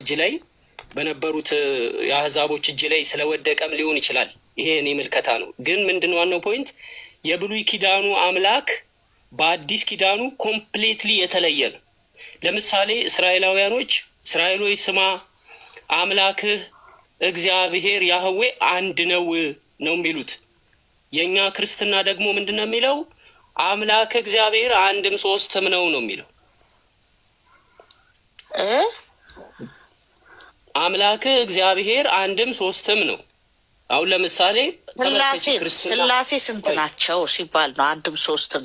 እጅ ላይ በነበሩት የአህዛቦች እጅ ላይ ስለወደቀም ሊሆን ይችላል። ይሄ እኔ ምልከታ ነው። ግን ምንድነው ዋናው ፖይንት የብሉይ ኪዳኑ አምላክ በአዲስ ኪዳኑ ኮምፕሌትሊ የተለየ ነው። ለምሳሌ እስራኤላውያኖች እስራኤሎች ስማ አምላክህ እግዚአብሔር ያህዌ አንድ ነው የሚሉት። የኛ ክርስትና ደግሞ ምንድነው የሚለው አምላክ እግዚአብሔር አንድም ሶስትም ነው የሚለው። አምላክ እግዚአብሔር አንድም ሶስትም ነው። አሁን ለምሳሌ ስላሴ ስንት ናቸው ሲባል ነው አንድም ሶስትም?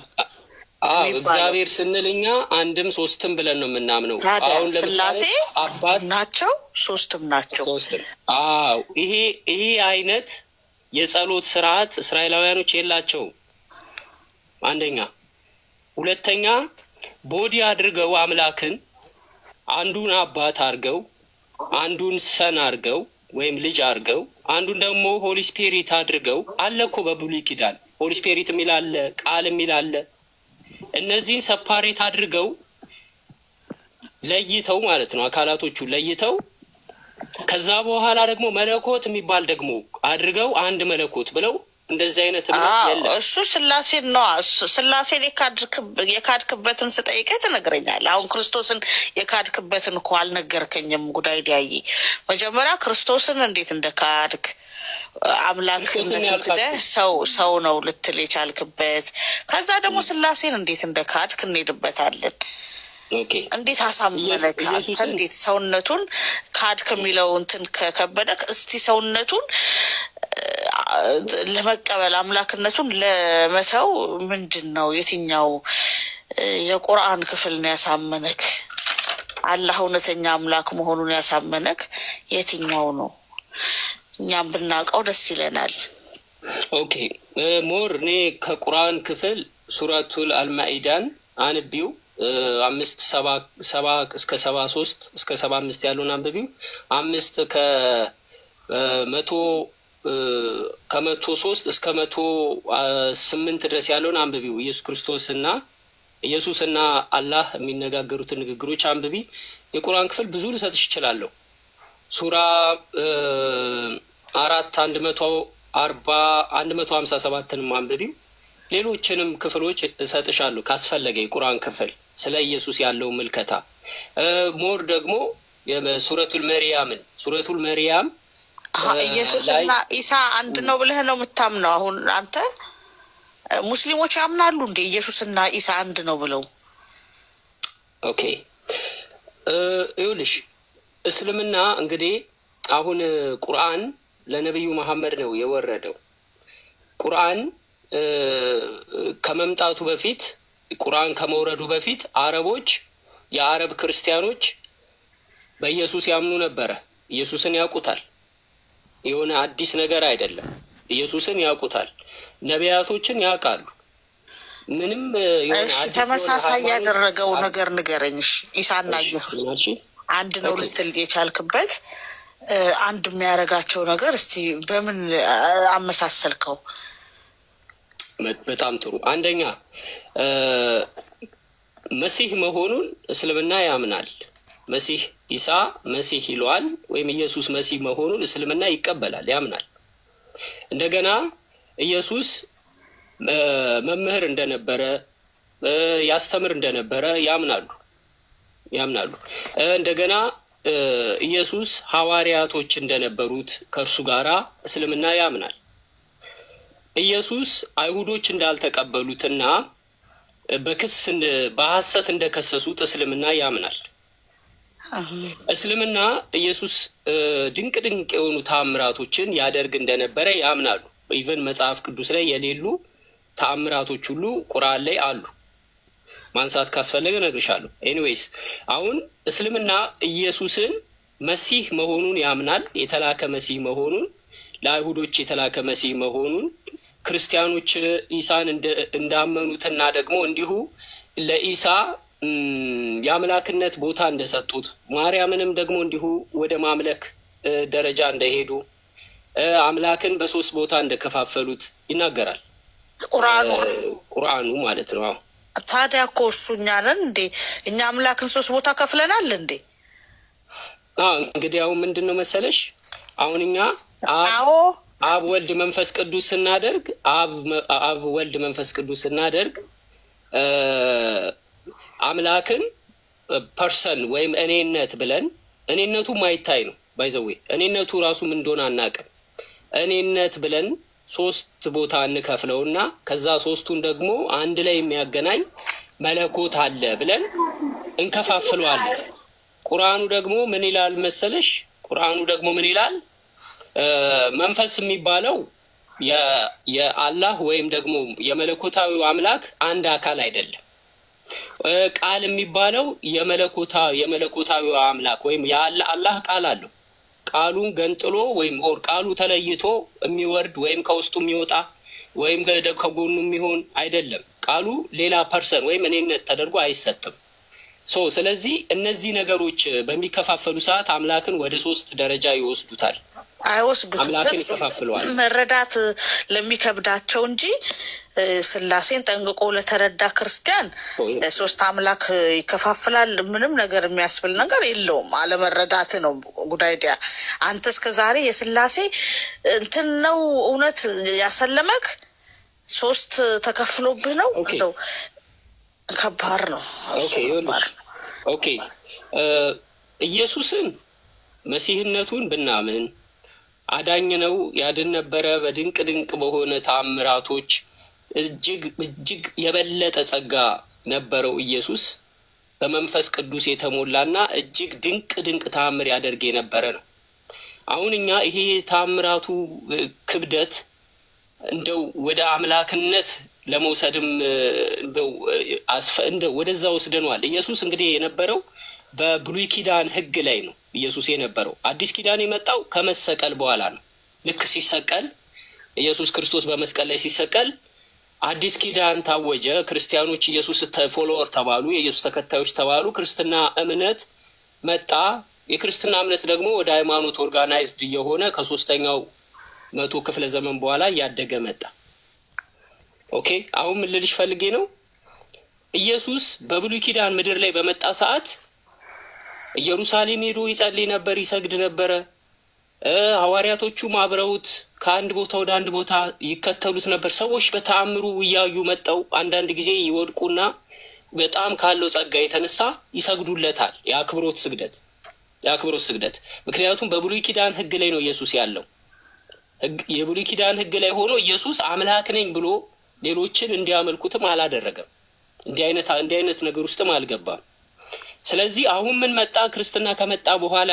እግዚአብሔር ስንልኛ አንድም ሶስትም ብለን ነው የምናምነው። አሁን ስላሴ አባት ናቸው ሶስትም ናቸው። ይሄ አይነት የጸሎት ስርዓት እስራኤላውያኖች የላቸው። አንደኛ። ሁለተኛ ቦዲ አድርገው አምላክን አንዱን አባት አድርገው አንዱን ሰን አድርገው ወይም ልጅ አድርገው አንዱን ደግሞ ሆሊ ስፒሪት አድርገው አለኮ በብሉይ ኪዳን ሆሊ ስፒሪት የሚል አለ፣ ቃል የሚል አለ። እነዚህን ሰፓሬት አድርገው ለይተው ማለት ነው አካላቶቹ ለይተው ከዛ በኋላ ደግሞ መለኮት የሚባል ደግሞ አድርገው አንድ መለኮት ብለው እንደዚህ አይነት የለም። እሱ ስላሴ ነው። ስላሴን የካድክበትን ስጠይቀህ ትነግረኛለህ። አሁን ክርስቶስን የካድክበትን እኮ አልነገርከኝም። ጉዳይ ዲያይ መጀመሪያ ክርስቶስን እንዴት እንደካድክ አምላክነትን ክደህ ሰው ነው ልትል የቻልክበት፣ ከዛ ደግሞ ስላሴን እንዴት እንደካድክ እንሄድበታለን። እንዴት አሳመነክ? እንዴት ሰውነቱን ካድክ የሚለው እንትን ከከበደክ እስቲ ሰውነቱን ለመቀበል አምላክነቱን ለመተው ምንድነው የትኛው የቁርአን ክፍል ነው ያሳመነክ? አላህ እውነተኛ አምላክ መሆኑን ያሳመነክ የትኛው ነው? እኛም ብናውቀው ደስ ይለናል። ኦኬ ሞር እኔ ከቁርአን ክፍል ሱረቱል አልማኢዳን አንብቢው 5:7 እስከ 73 እስከ 75 ያለውን አንብቢው 5 ከ103 እስከ 108 ድረስ ያለውን አንብቢው። ኢየሱስና አላህ የሚነጋገሩትን ንግግሮች አንብቢ። የቁርአን ክፍል ብዙ ልሰጥሽ እችላለሁ። ሱራ 157ንም አንብቢው። ሌሎችንም ክፍሎች እሰጥሻለሁ ካስፈለገ የቁርአን ክፍል ስለ ኢየሱስ ያለው ምልከታ ሞር ደግሞ ሱረቱል መርያም ኢየሱስና ኢሳ አንድ ነው ብለህ ነው የምታምነው? አሁን አንተ ሙስሊሞች ያምናሉ እንዴ ኢየሱስና ኢሳ አንድ ነው ብለው? ኦኬ ይኸውልሽ እስልምና እንግዲህ አሁን ቁርአን ለነብዩ መሐመድ ነው የወረደው። ቁርአን ከመምጣቱ በፊት ቁርአን ከመውረዱ በፊት አረቦች የአረብ ክርስቲያኖች በኢየሱስ ያምኑ ነበረ። ኢየሱስን ያውቁታል። የሆነ አዲስ ነገር አይደለም። ኢየሱስን ያውቁታል። ነቢያቶችን ያውቃሉ። ምንም የሆነ ተመሳሳይ ያደረገው ነገር ንገረኝሽ። ኢሳና ኢየሱስ አንድ ነው ልትል የቻልክበት አንድ የሚያረጋቸው ነገር እስቲ በምን አመሳሰልከው? በጣም ጥሩ። አንደኛ መሲህ መሆኑን እስልምና ያምናል። መሲህ ኢሳ መሲህ ይለዋል ወይም ኢየሱስ መሲህ መሆኑን እስልምና ይቀበላል፣ ያምናል። እንደገና ኢየሱስ መምህር እንደነበረ ያስተምር እንደነበረ ያምናሉ። እንደገና ኢየሱስ ሐዋርያቶች እንደነበሩት ከእርሱ ጋራ እስልምና ያምናል። ኢየሱስ አይሁዶች እንዳልተቀበሉትና በሐሰት እንደከሰሱት እስልምና ያምናል። እስልምና ኢየሱስ ድንቅ የሆኑ ተአምራቶችን ያደርግ እንደነበረ ያምናሉ። ኢቨን መጽሐፍ ቅዱስ ላይ የሌሉ ተአምራቶች ሁሉ ቁርአን ላይ አሉ። ማንሳት ካስፈለገ እነግርሻለሁ። ኤኒዌይስ አሁን እስልምና ኢየሱስን መሲህ መሆኑን ያምናል። የተላከ መሲህ መሆኑን፣ ለአይሁዶች የተላከ መሲህ መሆኑን፣ ክርስቲያኖች ኢሳን እንዳመኑትና ደግሞ እንዲሁ ለኢሳ የአምላክነት ቦታ እንደሰጡት፣ ማርያምንም ደግሞ እንዲሁ ወደ ማምለክ ደረጃ እንደሄዱ፣ አምላክን በሶስት ቦታ እንደከፋፈሉት ይናገራል ቁርአኑ ማለት ነው። ታዲያ እኮ እሱ እኛ ነን እንዴ? እኛ አምላክን ሶስት ቦታ ከፍለናል እንዴ? እንግዲህ አሁን ምንድነው መሰለሽ አሁን እኛ አዎ አብ ወልድ መንፈስ ቅዱስ ስናደርግ አብ ወልድ መንፈስ ቅዱስ ስናደርግ አምላክን ፐርሰን ወይም እኔነት ብለን እኔነቱ ማይታይ ነው ባይዘዌ እኔነቱ ራሱ ምን እንደሆነ አናውቅም። እኔነት ብለን ሶስት ቦታ እንከፍለውና ከዛ ሶስቱን ደግሞ አንድ ላይ የሚያገናኝ መለኮት አለ ብለን እንከፋፍለዋለን። ቁርአኑ ደግሞ ምን ይላል መሰለሽ? ቁርአኑ ደግሞ ምን ይላል? መንፈስ የሚባለው የአላህ ወይም ደግሞ የመለኮታዊው አምላክ አንድ አካል አይደለም። ቃል የሚባለው የመለኮታዊው አምላክ ወይም የአላህ ቃል አለው። ቃሉን ገንጥሎ ወይም ቃሉ ተለይቶ የሚወርድ ወይም ከውስጡ የሚወጣ ወይም ከጎኑ የሚሆን አይደለም። ቃሉ ሌላ ፐርሰን ወይም እኔነት ተደርጎ አይሰጥም። ስለዚህ እነዚህ ነገሮች በሚከፋፈሉ ሰዓት አምላክን ወደ ሶስት ደረጃ ይወስዱታል። አምላክን ይከፋፍለዋል። መረዳት ለሚከብዳቸው እንጂ ስላሴን ጠንቅቆ ለተረዳ ክርስቲያን ሶስት አምላክ ይከፋፍላል ምንም ነገር የሚያስብል ነገር የለውም። አለመረዳት ነው ጉዳይ። አንተ እስከዛሬ የስላሴ እንትን ነው እውነት ያሰለመክ ሶስት ተከፍሎብህ ነው ነው ከባድ ነው። ኦኬ ኢየሱስን መሲህነቱን ብናምን አዳኝ ነው ያድን ነበረ በድንቅ ድንቅ በሆነ ተአምራቶች እጅግ የበለጠ ጸጋ ነበረው። ኢየሱስ በመንፈስ ቅዱስ የተሞላና እጅግ ድንቅ ድንቅ ተአምር ያደርግ የነበረ ነው። አሁን እኛ ይሄ ተአምራቱ ክብደት እንደው ወደ አምላክነት ለመውሰድም እንደው ወደዛ ወስደናል። ኢየሱስ እንግዲህ የነበረው በብሉይ ኪዳን ሕግ ላይ ነው። ኢየሱስ የነበረው አዲስ ኪዳን የመጣው ከመሰቀል በኋላ ነው። ልክ ሲሰቀል ኢየሱስ ክርስቶስ በመስቀል ላይ ሲሰቀል አዲስ ኪዳን ታወጀ። ክርስቲያኖች ኢየሱስ ፎሎወር ተባሉ፣ የኢየሱስ ተከታዮች ተባሉ። ክርስትና እምነት መጣ። የክርስትና እምነት ደግሞ ወደ ሃይማኖት ኦርጋናይዝድ የሆነ ከ3ኛው መቶ ክፍለ ዘመን በኋላ ያደገ መጣ። ኦኬ አሁን ምን ልልሽ ፈልጌ ነው? ኢየሱስ በብሉይ ኪዳን ምድር ላይ በመጣ ሰዓት ኢየሩሳሌም ሄዶ ይጸልይ ነበር፣ ይሰግድ ነበር። ሐዋርያቶቹም አብረውት ከአንድ ቦታ ወደ አንድ ቦታ ይከተሉት ነበር። ሰዎች በተአምሩ እያዩ መጣው አንዳንድ ጊዜ ይወድቁና በጣም ካለው ጸጋ የተነሳ ይሰግዱለታል። የአክብሮት ስግደት ምክንያቱም በብሉይ ኪዳን ሕግ ላይ ነው ኢየሱስ ያለው። የብሉይ ኪዳን ሕግ ላይ ሆኖ ኢየሱስ አምላክ ነኝ ብሎ ሌሎችን እንዲያመልኩትም አላደረገም። እንዲህ አይነት ነገር ውስጥም አልገባም። ስለዚህ አሁን ምን መጣ? ክርስትና ከመጣ በኋላ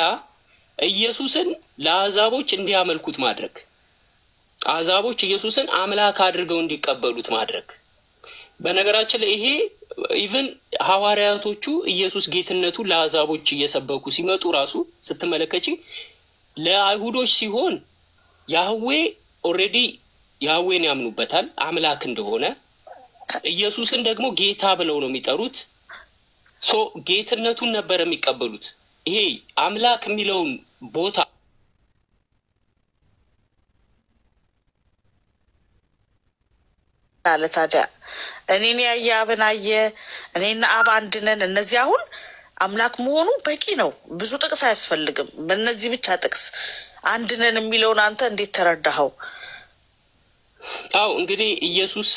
ኢየሱስን ለአሕዛቦች እንዲያመልኩት ማድረግ፣ አሕዛቦች ኢየሱስን አምላክ አድርገው እንዲቀበሉት ማድረግ። በነገራችን ላይ ይሄ ኢቭን ሐዋርያቶቹ ኢየሱስ ጌትነቱን ለአሕዛቦች እየሰበኩ ሲመጡ ራሱ ስትመለከቺ ለአይሁዶች ሲሆን ያህዌ ኦልሬዲ ያህዌን ያምኑበታል አምላክ እንደሆነ። ኢየሱስን ደግሞ ጌታ ብለው ነው የሚጠሩት። ጌትነቱን ነበር የሚቀበሉት። ይሄ አምላክ የሚለውን ቦታ አለ። ታዲያ እኔን ያየ አብን አየ፣ እኔና አብ አንድ ነን። እነዚህ አሁን አምላክ መሆኑ በቂ ነው። ብዙ ጥቅስ አያስፈልግም። በእነዚህ ብቻ ጥቅስ አንድ ነን የሚለውን አንተ እንዴት ተረዳኸው? እንግዲህ ኢየሱስ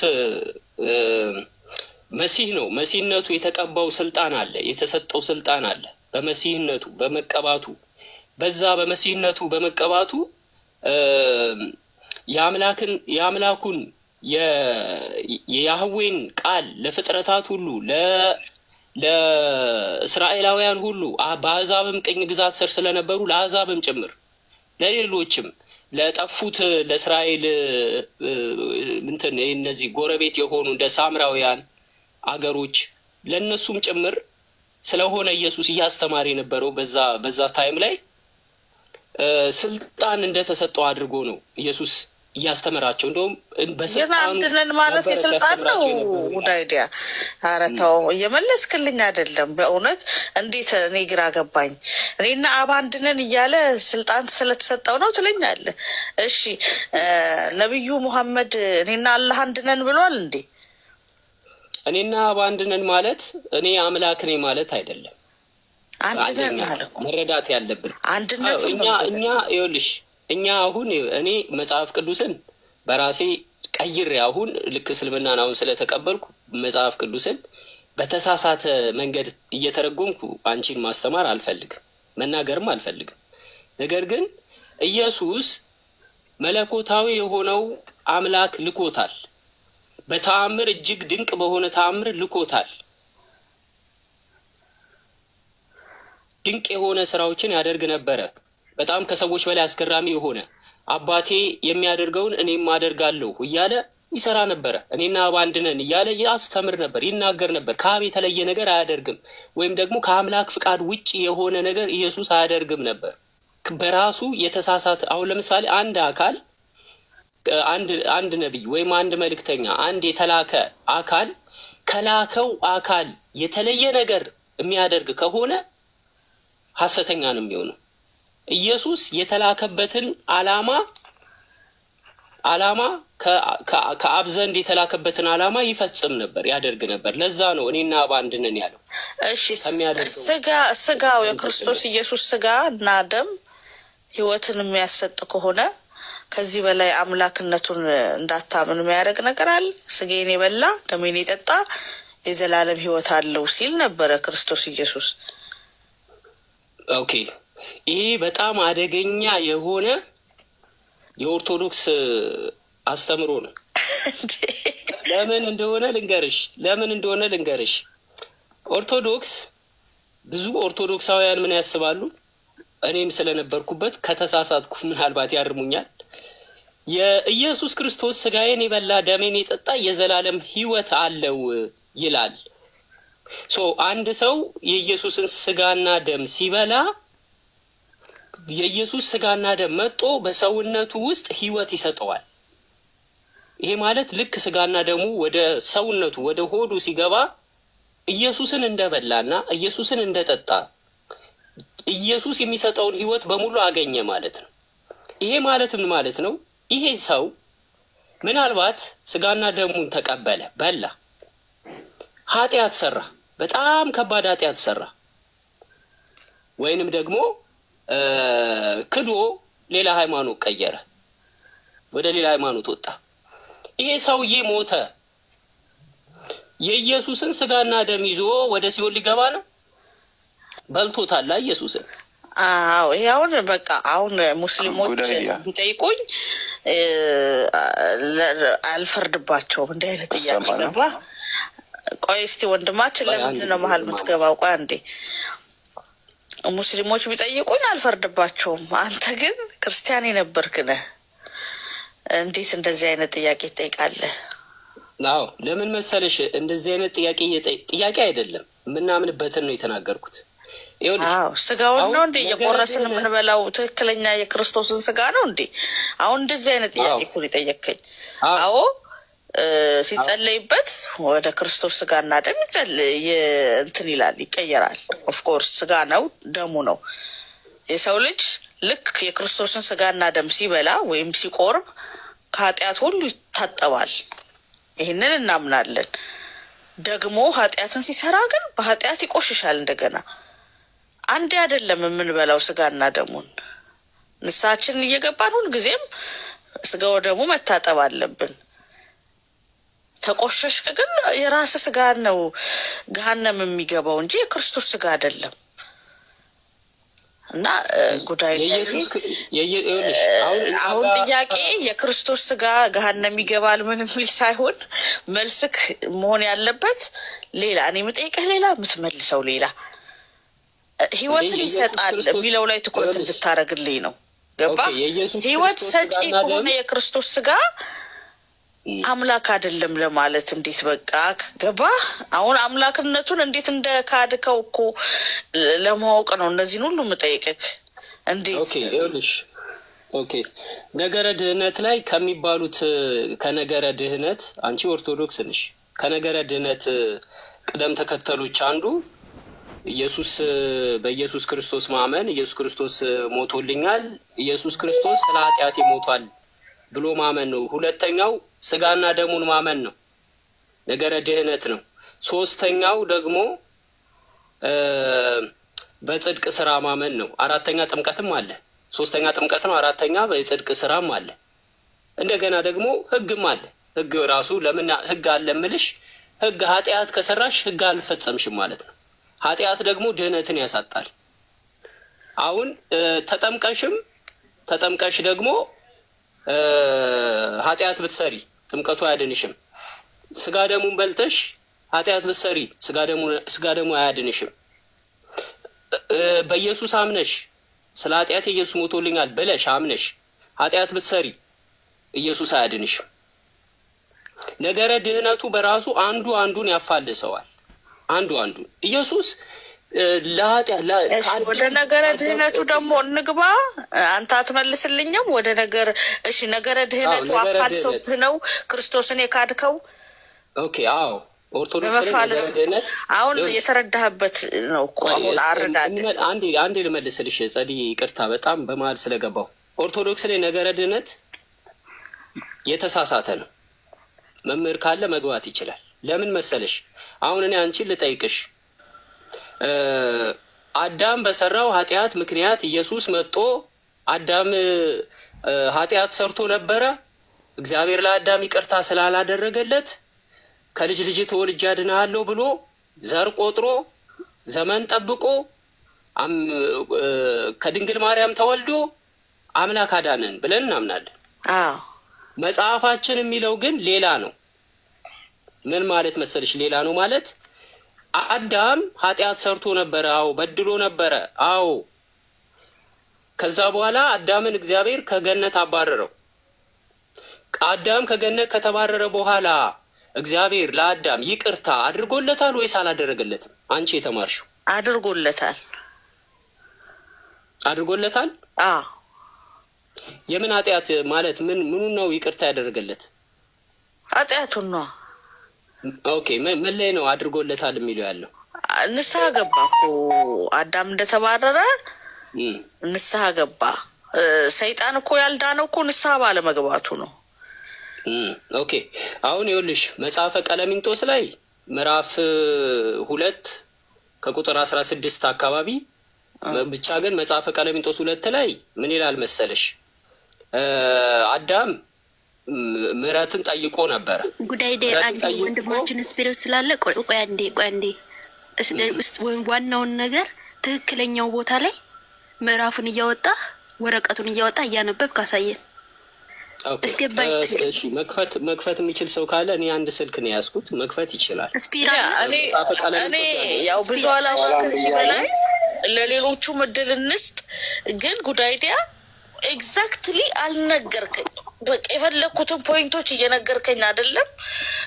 መሲህ ነው። መሲህነቱ የተቀባው ስልጣን አለ፣ የተሰጠው ስልጣን አለ። በመሲህነቱ በመቀባቱ በዛ በመሲህነቱ በመቀባቱ የአምላኩን የያህዌን ቃል ለፍጥረታት ሁሉ ለእስራኤላውያን ሁሉ በአሕዛብም ቅኝ ግዛት ስር ስለነበሩ ለአሕዛብም ጭምር ለሌሎችም ለጠፉት ለእስራኤል እነዚህ ጎረቤት የሆኑ እንደ ሳምራውያን አገሮች ለነሱም ጭምር ስለሆነ ኢየሱስ እያስተማረ የነበረው በዛ ታይም ላይ ስልጣን እንደተሰጠው አድርጎ ነው ኢየሱስ እያስተማራቸው። እንደውም በስልጣን አንድነን ማለት የስልጣን ነው ጉዳይዲያ። ኧረ ተው እየመለስክልኝ አይደለም በእውነት እንዴት? እኔ ግራ ገባኝ። እኔና አብ አንድነን እያለ ስልጣን ስለተሰጠው ነው ትለኛለህ? እሺ ነብዩ ሙሐመድ እኔና አላህ አንድነን ብሏል እንዴ? እኔና አብ አንድነን ማለት እኔ አምላክ ነኝ ማለት አይደለም። አንድነን አንደኛ አለኩ መረዳት ያለብን አንድነቱን ነው እኛ ይኸውልሽ እኛ አሁን እኔ መጽሐፍ ቅዱስን በራሴ ቀይሬ አሁን ልክ እስልምናን አሁን ስለተቀበልኩ መጽሐፍ ቅዱስን በተሳሳተ መንገድ እየተረጎምኩ አንቺን ማስተማር አልፈልግም፣ መናገርም አልፈልግም። ነገር ግን ኢየሱስ መለኮታዊ የሆነው አምላክ ልኮታል። በተአምር እጅግ ድንቅ በሆነ ተአምር ልኮታል። ድንቅ የሆነ ስራዎችን ያደርግ ነበረ። በጣም ከሰዎች በላይ አስገራሚ የሆነ አባቴ የሚያደርገውን እኔም አደርጋለሁ እያለ ይሰራ ነበረ። እኔና አብ አንድ ነን እያለ ያስተምር ነበር፣ ይናገር ነበር። ከአብ የተለየ ነገር አያደርግም፣ ወይም ደግሞ ከአምላክ ፍቃድ ውጭ የሆነ ነገር ኢየሱስ አያደርግም ነበር። በራሱ የተሳሳተ አሁን ለምሳሌ አንድ አካል አንድ ነቢይ ወይም አንድ መልእክተኛ አንድ የተላከ አካል ከላከው አካል የተለየ ነገር የሚያደርግ ከሆነ ሐሰተኛ ነው የሚሆነው። ኢየሱስ የተላከበትን ዓላማ ከአብ ዘንድ የተላከበትን ዓላማ ይፈጽም ነበር፣ ያደርግ ነበር። ለዛ ነው እኔና አብ አንድ ነን ያለው። እሺ ስጋው የክርስቶስ ኢየሱስ ስጋ እና ደም ህይወትን የሚያሰጥ ከሆነ ከዚህ በላይ አምላክነቱን እንዳታምን የሚያደርግ ነገር አለ? ስጋዬን የበላ ደሜን የጠጣ የዘላለም ህይወት አለው ሲል ነበረ ክርስቶስ ኢየሱስ። ኦኬ፣ ይሄ በጣም አደገኛ የሆነ የኦርቶዶክስ አስተምሮ ነው። ለምን እንደሆነ ልንገርሽ። ኦርቶዶክስ ብዙ ኦርቶዶክሳውያን ምን ያስባሉ? እኔም ስለነበርኩበት ከተሳሳትኩ ምናልባት ያርሙኛል። የኢየሱስ ክርስቶስ ስጋዬን የበላ ደሜን የጠጣ የዘላለም ህይወት አለው ይላል። አንድ ሰው የኢየሱስን ስጋና ደም ሲበላ የኢየሱስ ስጋና ደም መጥቶ በሰውነቱ ውስጥ ህይወት ይሰጠዋል። ይሄ ማለት ልክ ስጋና ደሙ ወደ ሰውነቱ ወደ ሆዱ ሲገባ ኢየሱስን እንደበላና ኢየሱስን እንደጠጣ ኢየሱስ የሚሰጠውን ህይወት በሙሉ አገኘ ማለት ነው። ይሄ ማለት ምን ማለት ነው? ይሄ ሰው ምናልባት ስጋና ደሙን ተቀበለ፣ በላ፣ ኃጢአት ሰራ፣ በጣም ከባድ ኃጢአት ሰራ፣ ወይንም ደግሞ ክዶ ሌላ ሃይማኖት ቀየረ፣ ወደ ሌላ ሃይማኖት ወጣ። ይሄ ሰውዬ ሞተ። የኢየሱስን ስጋና ደም ይዞ ወደ ሲኦል ሊገባ ነው? በልቶታል ኢየሱስን። አዎ ይሄውን በቃ አሁን ሙስሊሞች ቢጠይቁኝ አልፈርድባቸውም። እንደ አይነት ጥያቄ ገባ። ቆይ እስቲ ወንድማችን ለምንድን ነው መሀል የምትገባው? ቆይ አንዴ። ሙስሊሞች ቢጠይቁኝ አልፈርድባቸውም። አንተ ግን ክርስቲያን የነበርክ ነህ፣ እንዴት እንደዚህ አይነት ጥያቄ ትጠይቃለህ? አዎ ለምን መሰለሽ? እንደዚህ አይነት ጥያቄ አይደለም፣ የምናምንበትን ነው የተናገርኩት። አዎ ስጋውን ነው እንዴ የቆረስን የምንበላው? ትክክለኛ የክርስቶስን ስጋ ነው እንዴ? አሁን እንደዚህ አይነት ጥያቄ እኮ ይጠየቀኝ። አዎ ሲጸለይበት ወደ ክርስቶስ ስጋና ደም እንትን ይላል፣ ይቀየራል። ኦፍ ኮርስ ስጋ ነው ደሙ ነው። የሰው ልጅ ልክ የክርስቶስን ስጋና ደም ሲበላ ወይም ሲቆርብ ከኃጢአት ሁሉ ይታጠባል። ይህንን እናምናለን። ደግሞ ኃጢአትን ሲሰራ ግን በኃጢአት ይቆሽሻል እንደገና። አንዴ አይደለም የምንበላው ስጋና ደሙን። ንስሐችንን እየገባን ሁልጊዜም ስጋ ወደሙ መታጠብ አለብን። ተቆሸሽክ ግን የራስ ስጋ ነው ገሃነም የሚገባው እንጂ የክርስቶስ ስጋ አይደለም። እና ጉዳይ አሁን ጥያቄ የክርስቶስ ስጋ ገሃነም ይገባል ምን የሚል ሳይሆን መልስክ መሆን ያለበት ሌላ። እኔ የምጠይቅህ ሌላ፣ የምትመልሰው ሌላ። ህይወትን ይሰጣል የሚለው ላይ ትኩረት እንድታረግልኝ ነው። ገባ? ህይወት ሰጪ ከሆነ የክርስቶስ ስጋ አምላክ አይደለም ለማለት እንዴት በቃ ገባ? አሁን አምላክነቱን እንዴት እንደ ካድከው እኮ ለማወቅ ነው እነዚህን ሁሉ የምጠይቅህ። እንዴት ኦኬ ነገረ ድህነት ላይ ከሚባሉት ከነገረ ድህነት አንቺ ኦርቶዶክስ ነሽ። ከነገረ ድህነት ቅደም ተከተሎች አንዱ በኢየሱስ ክርስቶስ ማመን፣ ኢየሱስ ክርስቶስ ሞቶልኛል፣ ኢየሱስ ክርስቶስ ስለ ኃጢአቴ ሞቷል ብሎ ማመን ነው። ሁለተኛው ስጋና ደሙን ማመን ነው፣ ነገረ ድህነት ነው። ሶስተኛው ደግሞ በጽድቅ ስራ ማመን ነው። አራተኛ ጥምቀትም አለ። ሶስተኛ ጥምቀት ነው። አራተኛ በጽድቅ ስራም አለ። እንደገና ደግሞ ህግም አለ። ህግ ራሱ ለምን ህግ አለ እምልሽ፣ ህግ ኃጢአት ከሰራሽ ህግ አልፈጸምሽም ማለት ነው። ኃጢአት ደግሞ ድህነትን ያሳጣል። አሁን ተጠምቀሽ ደግሞ ኃጢአት ብትሰሪ ጥምቀቱ አያድንሽም። ስጋ ደሙን በልተሽ ኃጢአት ብትሰሪ ስጋ ደሙ አያድንሽም። በኢየሱስ አምነሽ ስለ ኃጢአት ኢየሱስ ሞቶልኛል ብለሽ አምነሽ ኃጢአት ብትሰሪ ኢየሱስ አያድንሽም። ነገረ ድህነቱ በራሱ አንዱን ያፋልሰዋል። አንዱን ኢየሱስ ወደ ነገረ ድህነቱ ደግሞ እንግባ። አንተ አትመልስልኝም ወደ ነገር። እሺ ነገረ ድህነቱ አፋልሶት ነው ክርስቶስን የካድከው? ኦኬ አዎ ኦርቶዶክስ ነገረ ድህነት አሁን የተረዳህበት ነው እኮ። አሁን አረዳድ አንዴ ልመልስልሽ ጸዲ፣ ይቅርታ በጣም በመሀል ስለገባው። ኦርቶዶክስ ላይ ነገረ ድህነት የተሳሳተ ነው። መምህር ካለ መግባት ይችላል። ለምን መሰለሽ? አሁን እኔ አንቺን ልጠይቅሽ። አዳም በሰራው ኃጢአት ምክንያት ኢየሱስ መጥቶ አዳም ኃጢአት ሰርቶ ነበረ። እግዚአብሔር ለአዳም ይቅርታ ስላላደረገለት ከልጅ ልጅ ተወልጄ አድንሃለሁ ብሎ ዘር ቆጥሮ ዘመን ጠብቆ ከድንግል ማርያም ተወልዶ አምላክ አዳነን ብለን እናምናለን። መጽሐፋችን የሚለው ግን ሌላ ነው። ምን ማለት መሰለሽ? ሌላ ነው ማለት አዳም ኃጢአት ሰርቶ ነበረ። አዎ በድሎ ነበረ። አዎ ከዛ በኋላ አዳምን እግዚአብሔር ከገነት አባረረው። አዳም ከገነት ከተባረረ በኋላ እግዚአብሔር ለአዳም ይቅርታ አድርጎለታል ወይስ አላደረገለትም? አንቺ የተማርሽው አድርጎለታል። አዎ የምን ኃጢአት ማለት ምኑ ነው ይቅርታ ያደረገለት? ኃጢአቱን ነው። ኦኬ ምን ላይ ነው አድርጎለታል የሚለው ያለው? ንስሐ ገባ እኮ አዳም እንደተባረረ ንስሐ ገባ። ሰይጣን እኮ ያልዳነው እኮ ንስሐ ባለመግባቱ ነው። ኦኬ አሁን ይኸውልሽ መጽሐፈ ቀለሚንጦስ ላይ ምዕራፍ 2 ከቁጥር 16 አካባቢ ብቻ ግን መጽሐፈ ቀለሚንጦስ 2 ላይ ምን ይላል መሰለሽ? አዳም ምሕረትን ጠይቆ ነበረ። ጉዳይ አንዴ ወንድማችን ስፒሪት ስላለ ቆይ አንዴ ዋናውን ነገር ትክክለኛው ቦታ ላይ ምዕራፉን እያወጣ ወረቀቱን እያወጣ እያነበብ ካሳየን። እሺ መክፈት የሚችል ሰው ካለ እኔ አንድ ስልክ ነው ያዝኩት፣ መክፈት ይችላል። እኔ ያው ብዙ አላማከር በላይ ለሌሎቹ ምድል እንስጥ። ግን ጉዳይ ኤግዛክትሊ አልነገርከኝ። በቃ የፈለኩትን ፖይንቶች እየነገርከኝ አይደለም።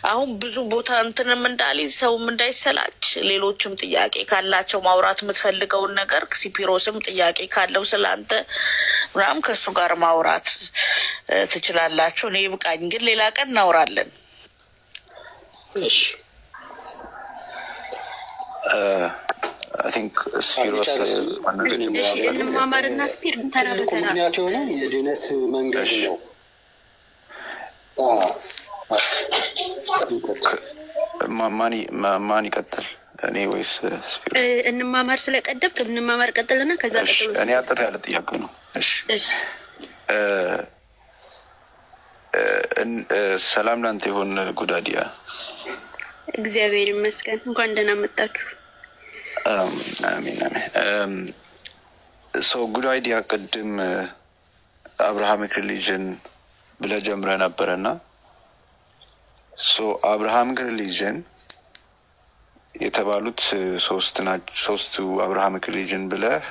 አሁን ብዙ ቦታ እንትንም እንዳልይዝ ሰውም እንዳይሰላች፣ ሌሎችም ጥያቄ ካላቸው ማውራት የምትፈልገውን ነገር ሲፒሮስም ጥያቄ ካለው ስላንተ ምናምን ከእሱ ጋር ማውራት ትችላላችሁ። እኔ ብቃኝ፣ ግን ሌላ ቀን እናውራለን። እሺ I think Spiros እንማማርና ስፒር ተራበተና የድነት መንገድ ነው። ማን ይቀጥል? እኔ ወይስ ስፒር? እንማማር ስለቀደምክ እንማማር ቀጥልና ከዛ ቀጥሎ እኔ አጥር ያለ ጥያቄ ነው። እሺ ሰላም ላንተ ይሁን ጉዳዲያ። እግዚአብሔር ይመስገን። እንኳን ደህና መጣችሁ። አሜን አሜን። ሶ ጉድ አይዲያ። ቅድም አብርሃሚክ ሪሊጅን ብለህ ጀምረህ ነበረና ሶ አብርሃሚክ ሪሊጅን የተባሉት ሶስቱ አብርሃሚክ ሪሊጅን ብለህ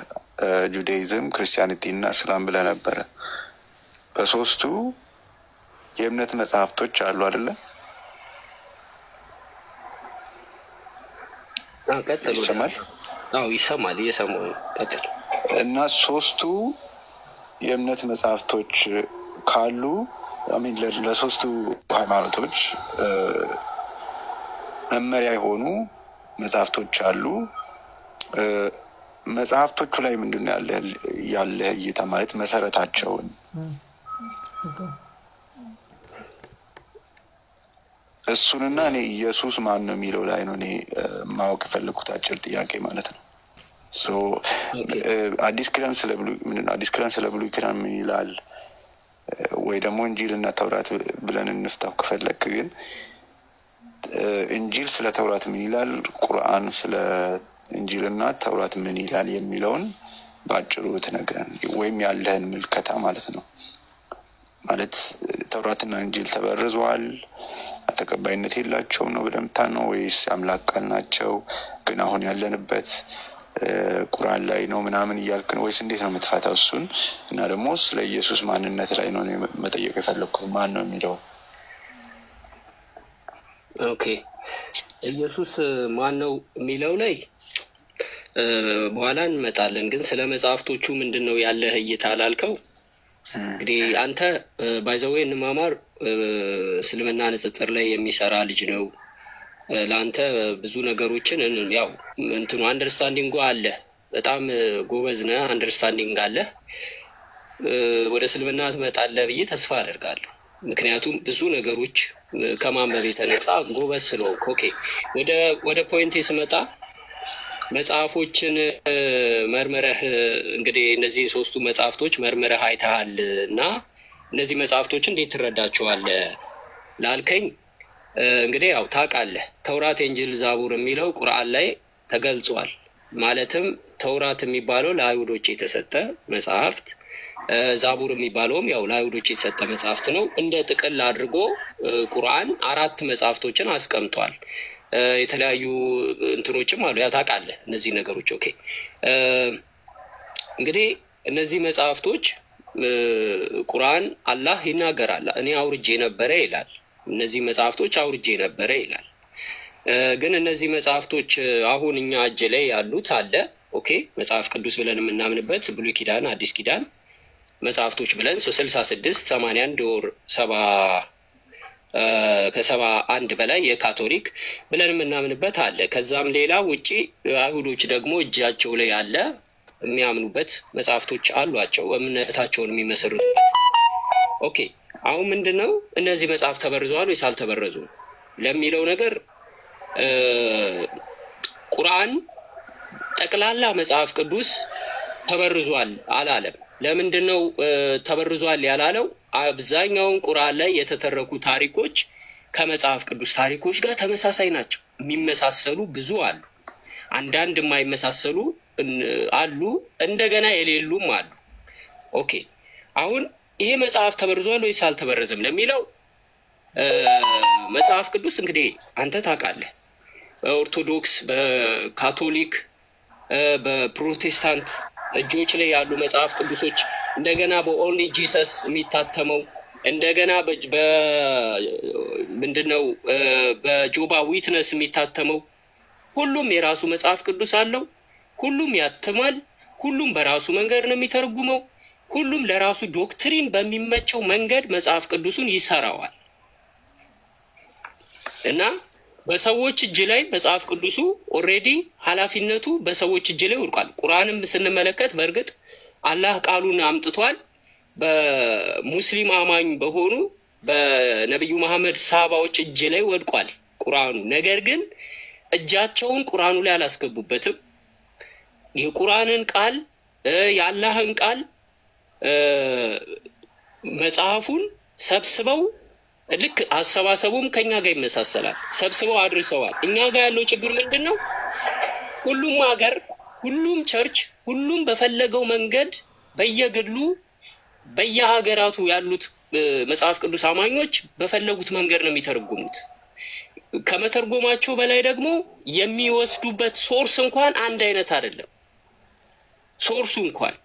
ጁዳይዝም፣ ክርስቲያኒቲ እና እስላም ብለህ ነበረ። በሶስቱ የእምነት መጽሐፍቶች አሉ አይደለ? ይሰማል? አዎ ይሰማል። እየሰማሁ ቀጥል። እና ሶስቱ የእምነት መጽሐፍቶች ካሉ አሚን ለሶስቱ ሃይማኖቶች መመሪያ የሆኑ መጽሐፍቶች አሉ። መጽሐፍቶቹ ላይ ምንድነው ያለ እይታ ማለት መሰረታቸውን እሱንና እኔ ኢየሱስ ማን ነው የሚለው ላይ ነው እኔ ማወቅ የፈለኩት። አጭር ጥያቄ ማለት ነው። አዲስ ኪዳን ስለ ብሉይ ኪዳን ምን ይላል ወይ ደግሞ እንጂልና ተውራት ብለን እንፍታው ከፈለክ ግን እንጂል ስለ ተውራት ምን ይላል ቁርአን ስለ እንጂልና ተውራት ምን ይላል የሚለውን ባጭሩ ትነግረን ወይም ያለህን ምልከታ ማለት ነው ማለት ተውራትና እንጂል ተበርዟል ተቀባይነት የላቸውም ነው በደምታነው ወይስ አምላክ ቃል ናቸው ግን አሁን ያለንበት ቁርአን ላይ ነው ምናምን ይያልክ ነው ወይስ እንዴት ነው የምትፈታው እሱን እና ደግሞ ስለ ኢየሱስ ማንነት ላይ ነው መጠየቅ የፈለኩት ማን ነው የሚለው ኦኬ ኢየሱስ ማን ነው የሚለው ላይ በኋላ እንመጣለን ግን ስለ መጽሐፍቶቹ ምንድነው ያለህ እይታ አላልከው እንግዲህ አንተ ባይዘዌ እንማማር እስልምና ንጽጽር ላይ የሚሰራ ልጅ ነው ለአንተ ብዙ ነገሮችን ያው እንትኑ አንደርስታንዲንግ አለ በጣም ጎበዝ ነህ አንደርስታንዲንግ አለ ወደ እስልምና ትመጣለህ ብዬ ተስፋ አደርጋለሁ ምክንያቱም ብዙ ነገሮች ከማንበብ የተነሳ ጎበዝ ስለሆንክ ኦኬ ወደ ፖይንቴ ስመጣ መጽሐፎችን መርመረህ እንግዲህ እነዚህ ሶስቱ መጽሐፍቶች መርመረህ አይተሃል እና እነዚህ መጽሐፍቶች እንዴት ትረዳቸዋለህ ላልከኝ እንግዲህ ያው ታውቃለህ ተውራት እንጂል ዛቡር የሚለው ቁርአን ላይ ተገልጿል ማለትም ተውራት የሚባለው ለአይሁዶች የተሰጠ መጽሐፍት ዛቡር የሚባለውም ያው ለአይሁዶች የተሰጠ መጽሐፍት ነው እንደ ጥቅል አድርጎ ቁርአን 4 መጽሐፍቶችን አስቀምጧል የተለያዩ እንትኖችም አሉ ያ ታውቃለህ እነዚህ ነገሮች ኦኬ እንግዲህ እነዚህ መጽሐፍቶች ቁርአን አላህ ይናገራል እኔ አውርጄ ነበር ይላል እነዚህ መጽሐፍቶች አውርጄ ነበር ይላል ግን እነዚህ መጽሐፍቶች አሁን እኛ እጅ ላይ ያሉት አለ ኦኬ መጽሐፍ ቅዱስ ብለን የምናምንበት ብሉይ ኪዳን አዲስ ኪዳን መጽሐፍቶች ብለን 66 81 ወር 70 ከ71 በላይ የካቶሊክ ብለን የምናምንበት አለ ከዛም ሌላ ውጪ አይሁዶች ደግሞ እጃቸው ላይ ያለ የሚያምኑበት መጽሐፍቶች አሏቸው እምነታቸውን የሚመሰርቱበት ኦኬ አሁን ምንድነው እነዚህ መጽሐፍ ተበርዘዋል ወይስ አልተበረዙም ለሚለው ነገር ቁርአን ጠቅላላ መጽሐፍ ቅዱስ ተበርዟል አላለም ለምንድነው ተበርዟል ያላለው አብዛኛውን ቁርአን ላይ የተተረኩ ታሪኮች ከመጽሐፍ ቅዱስ ታሪኮች ጋር ተመሳሳይ ናቸው የሚመሳሰሉ ብዙ አሉ አንዳንድ የማይመሳሰሉ አሉ እንደገና የሌሉም አሉ ኦኬ አሁን ይሄ መጽሐፍ ተበርዟል ወይስ አልተበረዘም ለሚለው መጽሐፍ ቅዱስ እንግዲህ አንተ ታውቃለህ በኦርቶዶክስ በካቶሊክ በፕሮቴስታንት እጆች ላይ ያሉ መጽሐፍ ቅዱሶች እንደገና በኦንሊ ጂሰስ የሚታተመው እንደገና ምንድነው በጆባ ዊትነስ የሚታተመው ሁሉም የራሱ መጽሐፍ ቅዱስ አለው ሁሉም ያትማል ሁሉም በራሱ መንገድ ነው የሚተረጉመው ሁሉም ለራሱ ዶክትሪን በሚመቸው መንገድ መጽሐፍ ቅዱሱን ይሰራዋል እና በሰዎች እጅ ላይ መጽሐፍ ቅዱሱ ኦሬዲ ኃላፊነቱ በሰዎች እጅ ላይ ወድቋል ቁርአንም ስንመለከት በእርግጥ አላህ ቃሉን አምጥቷል በሙስሊም አማኝ በሆኑ በነብዩ መሐመድ ሰሃባዎች እጅ ላይ ወድቋል ቁርአኑ ነገር ግን እጃቸውን ቁርአኑ ላይ አላስገቡበትም የቁርአንን ቃል የአላህን ቃል መጽሐፉን ሰብስበው ልክ አሰባሰቡም ከኛ ጋር ይመሳሰላል ሰብስበው አድርሰዋል እኛ ጋር ያለው ችግር ምንድነው ሁሉም ሀገር ሁሉም ቸርች ሁሉም በፈለገው መንገድ በየግሉ በየሀገራቱ ያሉት መጽሐፍ ቅዱስ አማኞች በፈለጉት መንገድ ነው የሚተረጉሙት ከመተርጎማቸው በላይ ደግሞ የሚወስዱበት ሶርስ እንኳን አንድ አይነት አይደለም ሶርሱ እንኳን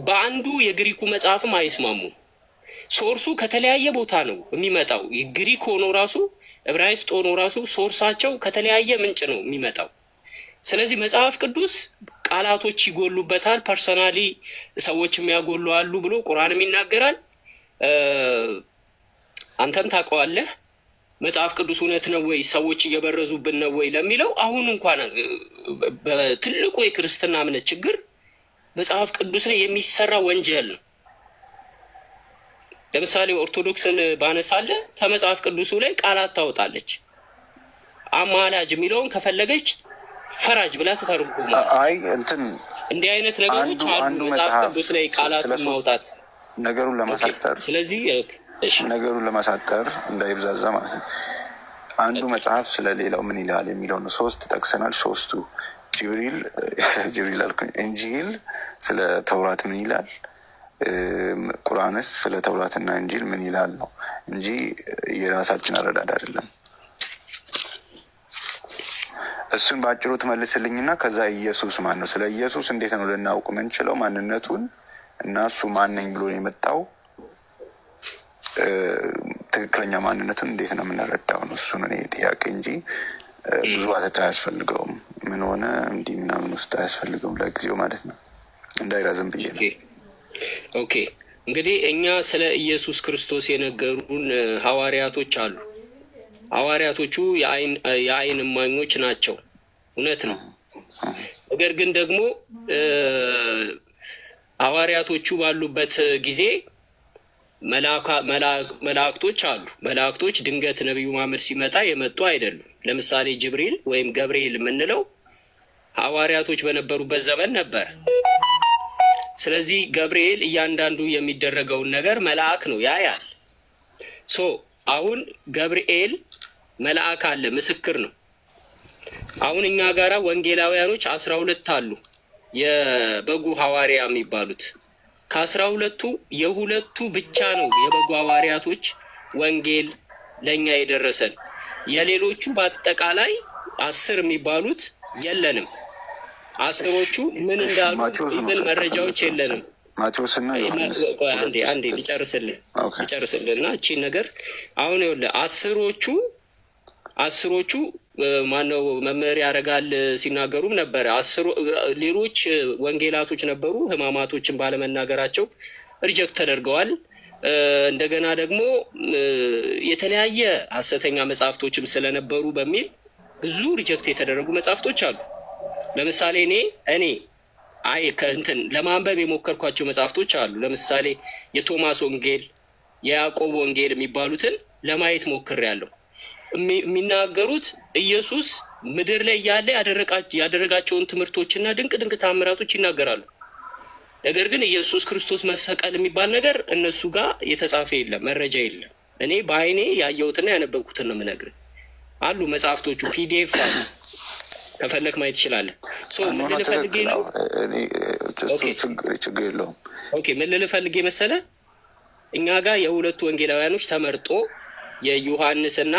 በአንዱ የግሪኩ መጽሐፍም አይስማሙም ሶርሱ ከተለያየ ቦታ ነው የሚመጣው የግሪክ ሆኖ ራሱ ዕብራይስጥ ሆኖ ራሱ ሶርሳቸው ከተለያየ ምንጭ ነው የሚመጣው ስለዚህ መጽሐፍ ቅዱስ ቃላቶች ይጎሉበታል ፐርሰናሊ ሰዎች የሚያጎሉ አሉ ብሎ ቁርአንም ይናገራል አንተም ታውቀዋለህ መጽሐፍ ቅዱስ እውነት ነው ወይ ሰዎች እየበረዙብን ነው ወይ ለሚለው አሁን እንኳን በትልቁ የክርስትና እምነት ችግር መጽሐፍ ቅዱስ ላይ የሚሰራ ወንጀል ነው ለምሳሌ ኦርቶዶክስን ባነሳለ ከመጽሐፍ ቅዱሱ ላይ ቃላት ታወጣለች አማላጅ የሚለውን ከፈለገች ፈራጅ ብላ ተተርጉሞ አይ እንትን እንዲህ አይነት ነገሮች አሉ መጽሐፍ ቅዱስ ላይ ቃላትን ማውጣት ነገሩን ለማሳጠር ስለዚህ ነገሩን ለማሳጠር እንዳይብዛዛ ማለት ነው። አንዱ መጽሐፍ ስለሌላው ምን ይላል የሚለው ነው። 3 ጠቅሰናል። 3ቱ ጅብሪል አልኩኝ። እንጂል ስለ ተውራት ምን ይላል፣ ቁርአንስ ስለ ተውራትና እንጂል ምን ይላል ነው እንጂ የራሳችን አረዳድ አይደለም። እሱን ባጭሩ ትመልስልኝና ከዛ ኢየሱስ ማን ነው፣ ስለ ኢየሱስ እንዴት ነው ልናውቅ የምንችለው ማንነቱን እና እሱ ማን ነኝ ብሎ የመጣው ትክክለኛ ማንነቱን እንዴት ነው የምንረዳው ነው። እሱ ነው ጥያቄ እንጂ ብዙ አተታ አያስፈልገውም። ምን ሆነ እንዲህ ምናምን ውስጥ አያስፈልገውም ለጊዜው ማለት ነው፣ እንዳይራዝም ብዬ ነው። ኦኬ እንግዲህ እኛ ስለ ኢየሱስ ክርስቶስ የነገሩን ሐዋርያቶች አሉ። ሐዋርያቶቹ የአይን እማኞች ናቸው፣ እውነት ነው። ነገር ግን ደግሞ ሐዋርያቶቹ ባሉበት ጊዜ መላእክቶች አሉ። መላእክቶች ድንገት ነቢዩ መሐመድ ሲመጣ የመጡ አይደሉም። ለምሳሌ ጅብሪል ወይም ገብርኤል የምንለው ሐዋርያቶች በነበሩበት ዘመን ነበር። ስለዚህ ገብርኤል እያንዳንዱ የሚደረገውን ነገር መልአክ ነው ያያል። አሁን ገብርኤል መልአክ አለ፣ ምስክር ነው። አሁን እኛ ጋራ ወንጌላውያኖች 12 አሉ፣ የበጉ ሐዋርያ የሚባሉት። ከ12ቱ የሁለቱ ብቻ ነው የበጉ ሐዋርያቶች ወንጌል ለኛ የደረሰን። የሌሎቹ በአጠቃላይ 10 የሚባሉት የለንም። 10ዎቹ ምን እንዳሉ ምን መረጃዎች የለንም። ማቴዎስና ዮሐንስ አንዴ ሊጨርስልና እቺን ነገር አሁን ይኸውልህ አስሮቹ ማነው መምህር ያደርጋል ሲናገሩም ነበር። ሌሎች ወንጌላቶች ነበሩ ህማማቶችን ባለመናገራቸው ሪጀክት ተደርገዋል። እንደገና ደግሞ የተለያየ ሐሰተኛ መጽሐፍቶችም ስለነበሩ በሚል ብዙ ሪጀክት የተደረጉ መጽሐፍቶች አሉ። ለምሳሌ እኔ ከእንትን ለማንበብ የሞከርኳቸው መጽሐፍቶች አሉ። ለምሳሌ የቶማስ ወንጌል፣ የያዕቆብ ወንጌል የሚባሉትን ለማየት ሞክሬያለሁ። የሚናገሩት ኢየሱስ ምድር ላይ ያለ ያደረጋቸውን ትምህርቶችና ድንቅ ታምራቶች ይናገራሉ። ነገር ግን ኢየሱስ ክርስቶስ መሰቀል የሚባል ነገር እነሱ ጋር የተጻፈ የለም፣ መረጃ የለም። እኔ በአይኔ ያየሁትና ያነበብኩትን ነው የምነግርህ። አሉ መጽሐፍቶቹ ፒዲኤፍ አሉ፣ ከፈለክ ማየት ትችላለህ። ምን ልልህ ፈልጌ ነው? ችግር የለውም። ኦኬ ምን ልልህ ፈልጌ መሰለህ? እኛ ጋር የሁለቱ ወንጌላውያኖች ተመርጦ የዮሐንስና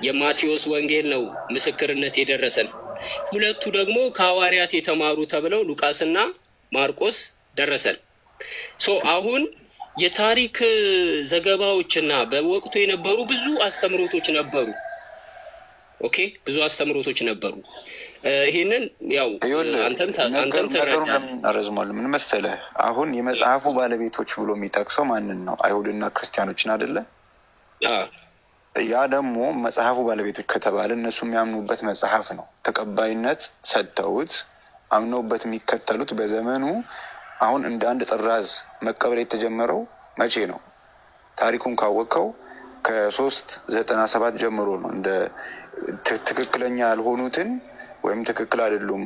የማቴዎስ ወንጌል ነው ምስክርነት የደረሰን። ሁለቱ ደግሞ ከሐዋርያት የተማሩ ተብለው ሉቃስና ማርቆስ ደረሰን። አሁን የታሪክ ዘገባዎችና በወቅቱ የነበሩ ብዙ አስተምሮቶች ነበሩ። ኦኬ ብዙ አስተምሮቶች ነበሩ። ይሄንን ያው አንተም ተረዝሟል። ምን መሰለህ አሁን የመጽሐፉ ባለቤቶች ብሎ የሚጠቅሰው ማንን ነው? አይሁድና ክርስቲያኖችን አይደለ? ያ ደግሞ መጽሐፉ ባለቤቶች ከተባለ እነሱ የሚያምኑበት መጽሐፍ ነው። ተቀባይነት ሰጥተውት አምነውበት የሚከተሉት በዘመኑ አሁን እንደ አንድ ጥራዝ መቀበል የተጀመረው መቼ ነው? ታሪኩን ካወቀው ከ397 ጀምሮ ነው። እንደ ትክክለኛ ያልሆኑትን ወይም ትክክል አይደሉም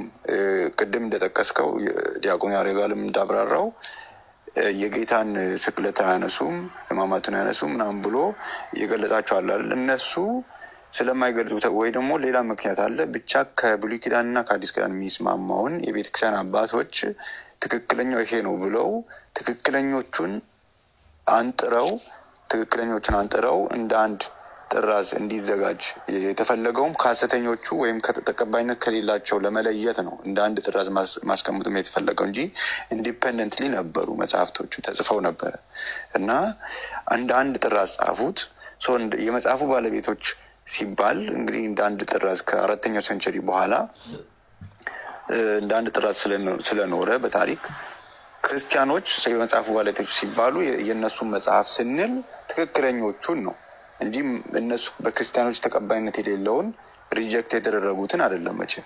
ቅድም እንደጠቀስከው ዲያቆን ያሬጋልም እንዳብራራው የጌታን ስቅለት አያነሱም፣ ህማማቱን አያነሱም ምናምን ብሎ የገለጻቸው አለ። እነሱ ስለማይገልጹት ወይ ደግሞ ሌላ ምክንያት አለ። ብቻ ከብሉይ ኪዳንና ከአዲስ ኪዳን የሚስማማውን የቤተክርስቲያን አባቶች ትክክለኛው ይሄ ነው ብለው ትክክለኞቹን አንጥረው እንደ አንድ ጥራዝ እንዲዘጋጅ የተፈለገውም ከሐሰተኞቹ ወይም ተቀባይነት ከሌላቸው ለመለየት ነው። እንደ አንድ ጥራዝ ማስቀምጡም የተፈለገው እንጂ ኢንዲፔንደንትሊ ነበሩ መጽሐፍቶቹ ተጽፈው ነበረ እና እንደ አንድ ጥራዝ ጻፉት። የመጽሐፉ ባለቤቶች ሲባል እንግዲህ እንደ አንድ ጥራዝ ከ4ኛው ሴንቸሪ በኋላ እንደ አንድ ጥራዝ ስለኖረ በታሪክ ክርስቲያኖች የመጽሐፉ ባለቤቶች ሲባሉ የእነሱን መጽሐፍ ስንል ትክክለኞቹን ነው እንጂ እነሱ በክርስቲያኖች ተቀባይነት የሌለውን ሪጀክት የተደረጉትን አይደለም መቼም።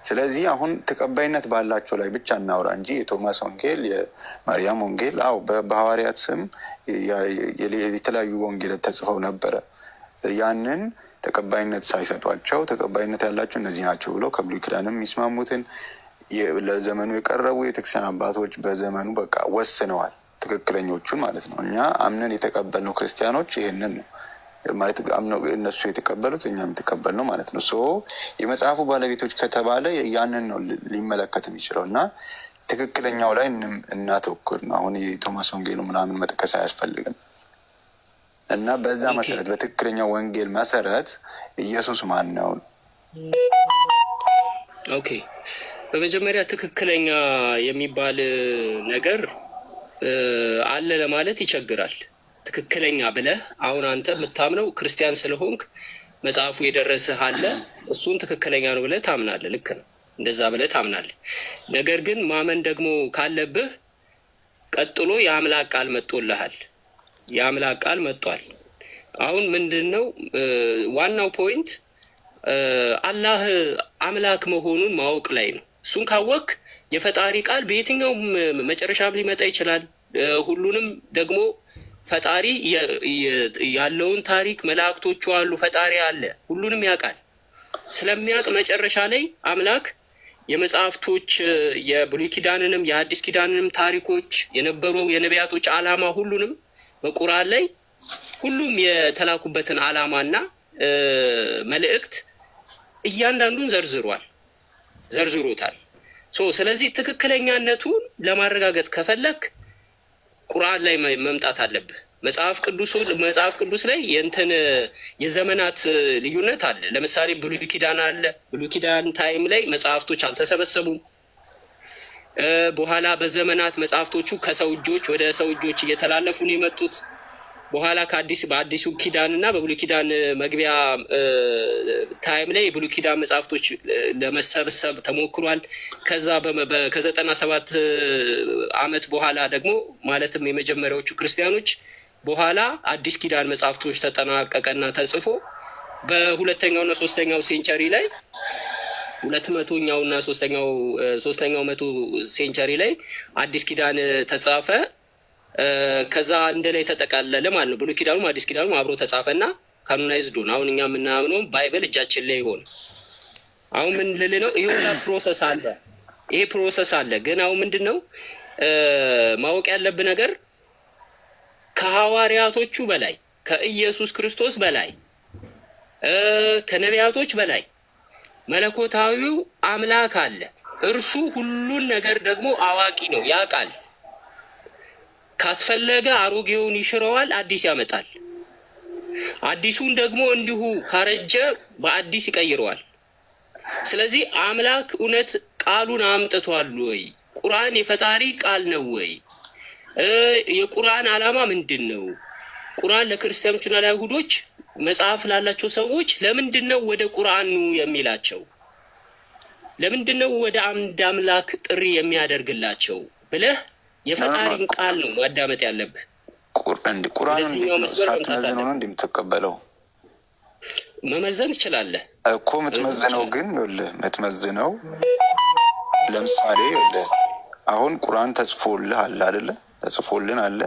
ስለዚህ አሁን ተቀባይነት ባላቸው ላይ ብቻ እናውራ እንጂ የቶማስ ወንጌል፣ የማርያም ወንጌል በሐዋርያት ስም የተለያዩ ወንጌላት ተጽፈው ነበረ። ያንን ተቀባይነት ሳይሰጧቸው ተቀባይነት ያላቸው እነዚህ ናቸው ብለው ከብሉይ ኪዳንም የሚስማሙትን ለዘመኑ የቀረቡ የቤተክርስቲያን አባቶች በዘመኑ በቃ ወስነዋል፣ ትክክለኞቹን ማለት ነው። እኛ አምነን የተቀበልነው ክርስቲያኖች ይህንን ነው ማለት አምነው እነሱ የተቀበሉት እኛም የተቀበልነው ማለት ነው። ሶ የመጽሐፉ ባለቤቶች ከተባለ ያንን ነው ሊመለከት የሚችለው እና ትክክለኛው ላይ እናተኩር ነው። አሁን የቶማስ ወንጌሉ ምናምን መጥቀስ አያስፈልግም እና በዛ መሰረት በትክክለኛው ወንጌል መሰረት ኢየሱስ ማን ነው? ኦኬ፣ በመጀመሪያ ትክክለኛ የሚባል ነገር አለ ለማለት ይቸግራል። ትክክለኛ ብለህ አሁን አንተ የምታምነው ክርስቲያን ስለሆንክ መጽሐፉ የደረሰህ አለ፣ እሱን ትክክለኛ ነው ብለህ ታምናለህ። ልክ ነው፣ እንደዛ ብለህ ታምናለህ። ነገር ግን ማመን ደግሞ ካለብህ ቀጥሎ የአምላክ ቃል መጥቶልሃል። የአምላክ ቃል መጥቷል። አሁን ምንድነው ዋናው ፖይንት? አላህ አምላክ መሆኑን ማወቅ ላይ ነው። እሱን ካወቅ የፈጣሪ ቃል በየትኛውም መጨረሻም ሊመጣ ይችላል። ሁሉንም ደግሞ ፈጣሪ ያለውን ታሪክ መላእክቶቹ አሉ፣ ፈጣሪ አለ፣ ሁሉንም ያውቃል። ስለሚያውቅ መጨረሻ ላይ አምላክ የመጽሐፍቶች የብሉይ ኪዳንንም የአዲስ ኪዳንንም ታሪኮች የነበሩ የነቢያቶች ዓላማ ሁሉንም በቁርአን ላይ ሁሉም የተላኩበትን ዓላማና መልእክት እያንዳንዱን ዘርዝሮታል። ስለዚህ ትክክለኛነቱን ለማረጋገጥ ከፈለክ ቁርአን ላይ መምጣት አለብህ። መጽሐፍ ቅዱስ ላይ የዘመናት ልዩነት አለ። ለምሳሌ ብሉይ ኪዳን አለ። ብሉይ ኪዳን ታይም ላይ መጽሐፍቶች አልተሰበሰቡም። በኋላ በዘመናት መጽሐፍቶቹ ከሰው እጆች ወደ ሰው እጆች እየተላለፉ ነው የመጡት። በኋላ በአዲሱ ኪዳን እና በብሉይ ኪዳን መግቢያ ታይም ላይ የብሉይ ኪዳን መጽሐፍቶች ለመሰብሰብ ተሞክሯል። ከዛ ከ97 ዓመት በኋላ ደግሞ ማለትም የመጀመሪያዎቹ ክርስቲያኖች በኋላ አዲስ ኪዳን መጽሐፍቶች ተጠናቀቀና ተጽፎ በሁለተኛውና ሶስተኛው ሴንቸሪ ላይ 200ኛውና ሶስተኛው መቶ ሴንቸሪ ላይ አዲስ ኪዳን ተጻፈ። ከዛ እንደላይ ተጠቃለለ ማለት ነው። ብሉይ ኪዳኑም አዲስ ኪዳኑም አብሮ ተጻፈና ካኖናይዝድ ሆነ። አሁን እኛ የምናምነው ባይብል እጃችን ላይ ሆነ። አሁን ምን ልል ነው? ይሄ ፕሮሰስ አለ። ግን አሁን ምንድነው ማወቅ ያለብህ ነገር ከሐዋርያቶቹ በላይ ከኢየሱስ ክርስቶስ በላይ ከነቢያቶች በላይ መለኮታዊው አምላክ አለ። እርሱ ሁሉን ነገር ደግሞ አዋቂ ነው፣ ያውቃል። ካስፈለገ አሮጌውን ይሽረዋል፣ አዲስ ያመጣል። አዲሱን ደግሞ እንዲሁ ካረጀ በአዲስ ይቀይረዋል። ስለዚህ አምላክ እውነት ቃሉን አምጥቷል ወይ? ቁርአን የፈጣሪ ቃል ነው ወይ? የቁርአን ዓላማ ምንድን ነው? ቁርአን ለክርስቲያኖችና ለአይሁዶች መጽሐፍ ላላቸው ሰዎች ለምንድነው ወደ ቁርአን ነው የሚላቸው? ለምንድነው ወደ አንድ አምላክ ጥሪ የሚያደርግላቸው ብለህ የፈጣሪን ቃል ነው ማዳመጥ ያለብህ። ቁርአን ሳትመዝነው ነው እንደምትቀበለው። መመዘን ትችላለህ እኮ የምትመዝነው ግን የምትመዝነው ለምሳሌ አሁን ቁርአን ተጽፎልህ አለ አይደለ? ተጽፎልን አለ።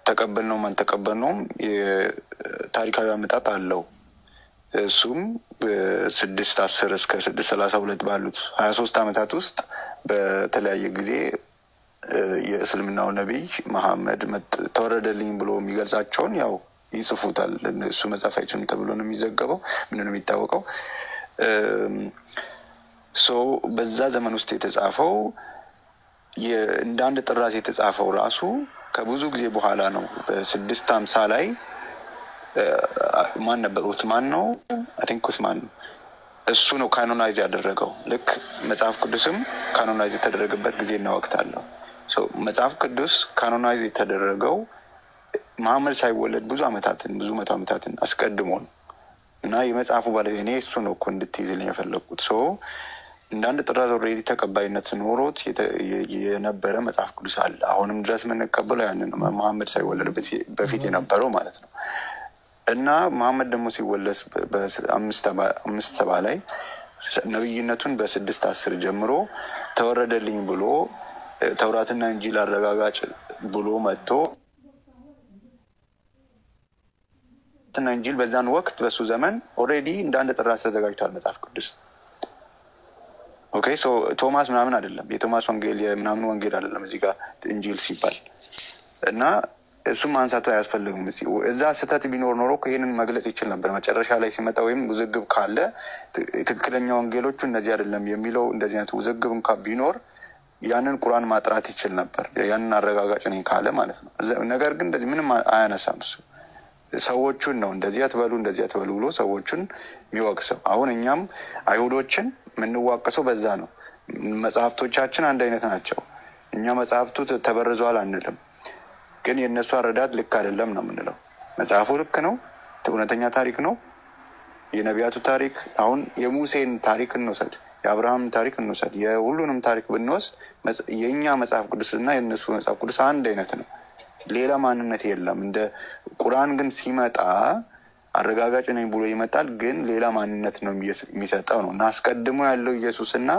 ተቀበልነው ማን ተቀበልነውም የታሪካዊ አመጣጥ አለው። እሱም 610 እስከ 632 ባሉት 23 ዓመታት ውስጥ በተለያየ ጊዜ የእስልምናው ነቢይ መሐመድ ተወረደልኝ ብሎ የሚገልጻቸውን ያው ይጽፉታል። እሱ መጽሐፍ አይችልም ተብሎ ነው የሚዘገበው። ምን ነው የሚታወቀው? በዛ ዘመን ውስጥ የተጻፈው እንደ አንድ ጥራት የተጻፈው ራሱ ከብዙ ጊዜ በኋላ ነው። በ650 ላይ ማን ነበር? ኡስማን ነው ኡስማን ነው። እሱ ነው ካኖናይዝ ያደረገው። ልክ መጽሐፍ ቅዱስም ካኖናይዝ የተደረገበት ጊዜና ወቅት አለው። መጽሐፍ ቅዱስ ካኖናይዝ የተደረገው መሐመድ ሳይወለድ ብዙ መቶ ዓመታትን አስቀድሞ ነው እና የመጽሐፉ ባለቤት እኔ እሱ ነው እኮ እንድትይዝልኝ የፈለግኩት። እንደ አንድ ጥራት ኦልሬዲ ተቀባይነት ኖሮት የነበረ መጽሐፍ ቅዱስ አለ። አሁንም ድረስ የምንቀበለው ያንን መሐመድ ሳይወለድ በፊት የነበረው ማለት ነው። እና መሐመድ ደግሞ ሲወለድ በ570 ላይ ነብይነቱን በ610 ጀምሮ ተወረደልኝ ብሎ ተውራትና እንጂል አረጋጋጭ ብሎ መጥቶ እና እንጂል በዛን ወቅት በሱ ዘመን ኦልሬዲ እንዳንድ ጥራት ተዘጋጅቷል መጽሐፍ ቅዱስ። ኦኬ ሶ ቶማስ ምናምን አይደለም፣ የቶማስ ወንጌል የምናምን ወንጌል አይደለም እዚህ ጋር እንጂል ሲባል እና እሱም ማንሳቱ አያስፈልግም። እዛ ስህተት ቢኖር ኖሮ ይሄንን መግለጽ ይችል ነበር መጨረሻ ላይ ሲመጣ፣ ወይም ውዝግብ ካለ ትክክለኛ ወንጌሎቹ እነዚህ አይደለም የሚለው እንደዚህ አይነት ውዝግብ እንኳን ቢኖር ያንን ቁርአን ማጥራት ይችል ነበር፣ ያንን አረጋጋጭ ነኝ ካለ ማለት ነው። ነገር ግን እንደዚህ ምንም አያነሳም። እሱ ሰዎቹን ነው እንደዚህ አትበሉ እንደዚህ አትበሉ ብሎ ሰዎቹን የሚወቅሰው። አሁን እኛም አይሁዶችን የምንዋቀሰው በዛ ነው። መጽሐፍቶቻችን አንድ አይነት ናቸው። እኛ መጽሐፍቱ ተበርዟል አንልም፣ ግን የእነሱ አረዳድ ልክ አይደለም ነው የምንለው። መጽሐፉ ልክ ነው፣ እውነተኛ ታሪክ ነው፣ የነቢያቱ ታሪክ። አሁን የሙሴን ታሪክ እንውሰድ፣ የአብርሃምን ታሪክ እንውሰድ፣ የሁሉንም ታሪክ ብንወስድ የእኛ መጽሐፍ ቅዱስ እና የእነሱ መጽሐፍ ቅዱስ አንድ አይነት ነው፣ ሌላ ማንነት የለም። እንደ ቁርአን ግን ሲመጣ አረጋጋጭ ነኝ ብሎ ይመጣል፣ ግን ሌላ ማንነት ነው የሚሰጠው ነው። እና አስቀድሞ ያለው ኢየሱስና